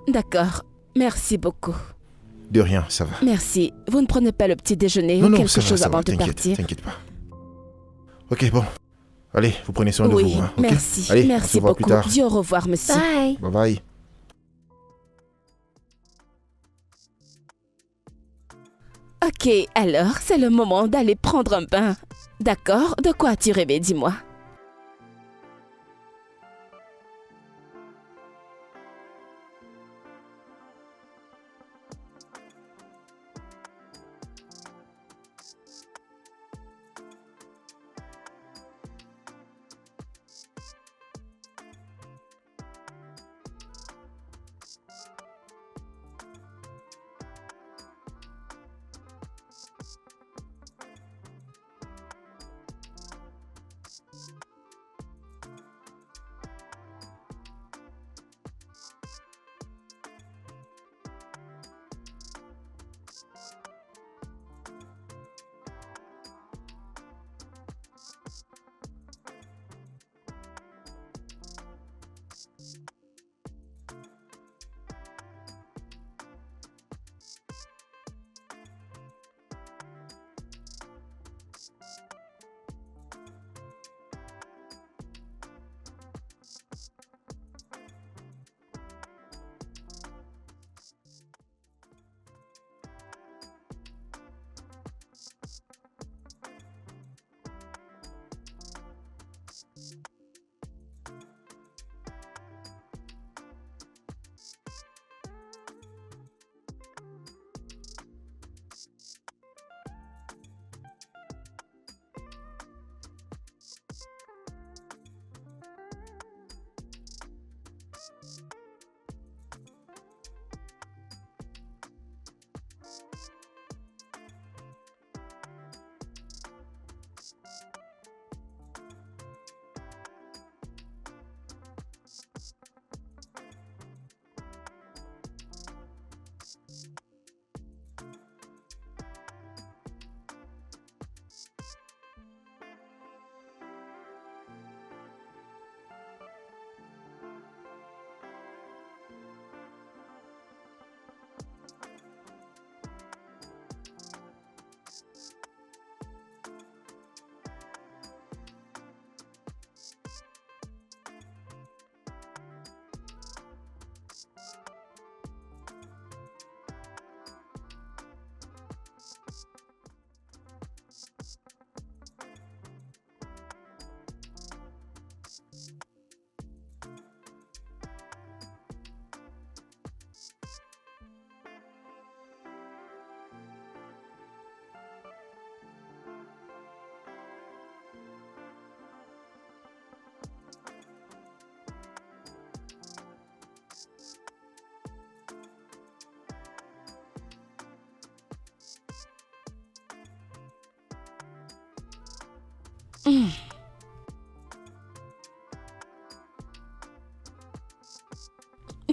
D'accord. Merci beaucoup. De rien, ça va. Merci. Vous ne prenez pas le petit déjeuner Non, ou non, quelque ça va, chose ça avant va. de partir? T'inquiète pas. Ok, bon. Allez, vous prenez soin de Oui, vous. Hein, ok? merci. Allez, on Merci se voit beaucoup. plus tard. Dis au revoir, monsieur. Bye. Bye bye. Ok, alors c'est le moment d'aller prendre un bain. D'accord? De quoi as-tu rêvé, dis-moi?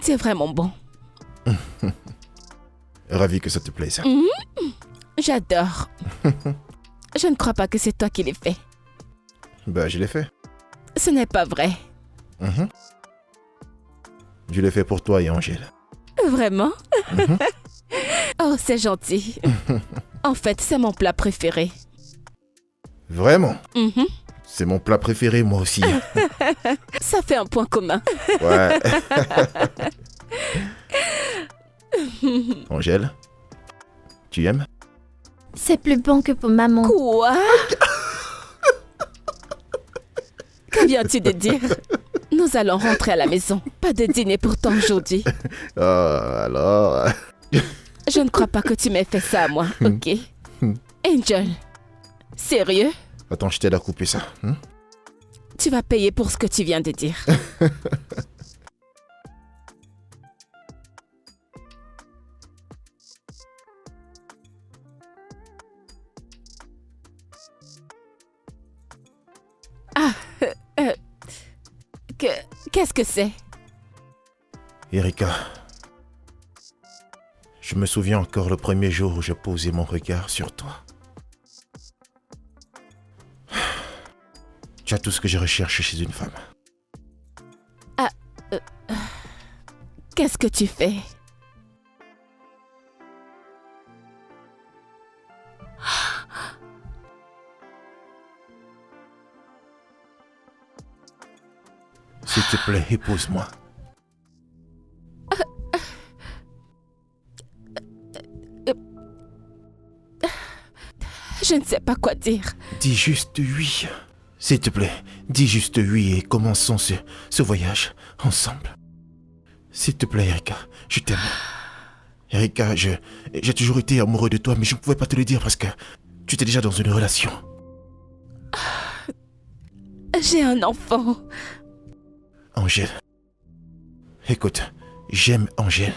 C'est vraiment bon. Ravi que ça te plaise. J'adore. Je ne crois pas que c'est toi qui l'ai fait. Bah, je l'ai fait. Ce n'est pas vrai. Je l'ai fait pour toi et Angèle. Vraiment? Oh, c'est gentil. En fait, c'est mon plat préféré. Vraiment? C'est mon plat préféré, moi aussi. Ça fait un point commun. Ouais. Angèle, tu aimes? C'est plus bon que pour maman. Quoi? Que viens-tu de dire? Nous allons rentrer à la maison. Pas de dîner pour toi aujourd'hui. Alors... Je ne crois pas que tu m'aies fait ça à moi, ok? Angel, sérieux? Attends, je t'aide à couper ça. Tu vas payer pour ce que tu viens de dire. Ah, qu'est-ce que c'est? Erika, je me souviens encore le premier jour où je posais mon regard sur toi. Tu as tout ce que je recherche chez une femme. Qu'est-ce que tu fais? S'il te plaît, épouse-moi. Je ne sais pas quoi dire. Dis juste oui. S'il te plaît, dis juste oui et commençons ce voyage ensemble. S'il te plaît, Erika, je t'aime. Erika, j'ai toujours été amoureux de toi, mais je ne pouvais pas te le dire parce que tu étais déjà dans une relation. J'ai un enfant. Angèle. Écoute, j'aime Angèle.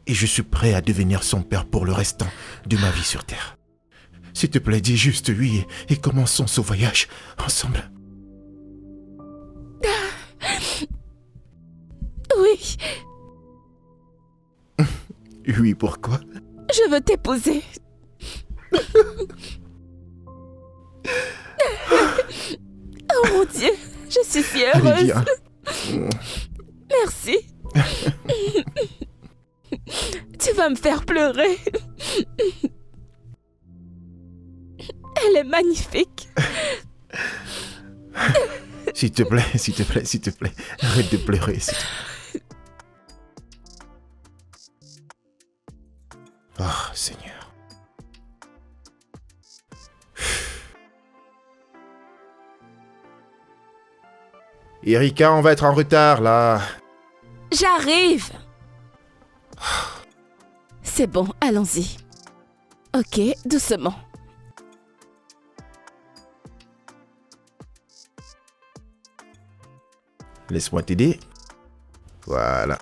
Et je suis prêt à devenir son père pour le restant de ma vie sur Terre. S'il te plaît, dis juste oui et commençons ce voyage ensemble. Oui, Oui, pourquoi? je veux t'épouser. Oh mon Dieu, je suis si Allez, heureuse. viens. Merci. Tu vas me faire pleurer. Elle est magnifique. S'il te plaît, s'il te plaît, s'il te plaît. Arrête de pleurer, s'il te plaît. Oh, Seigneur. Erika, on va être en retard, là. J'arrive. C'est bon, allons-y. Ok, doucement. Laisse-moi t'aider. Voilà.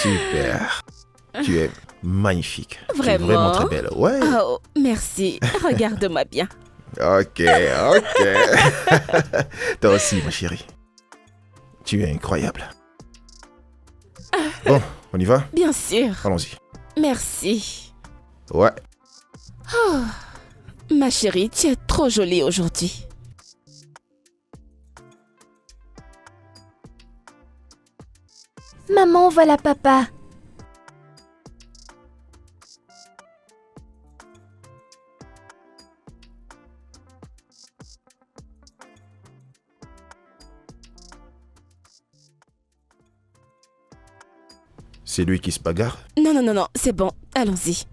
Super. Tu es magnifique. Tu es Vraiment? vraiment très belle. Ouais. Oh, merci. Regarde-moi bien. Ok, ok. Toi aussi, ma chérie. Tu es incroyable. Bon, on y va? Bien sûr. Allons-y. Merci. Ouais. Ma chérie, tu es trop jolie aujourd'hui. Maman, voilà papa. C'est lui qui se bagarre? Non, non, non, non, c'est bon. Allons-y.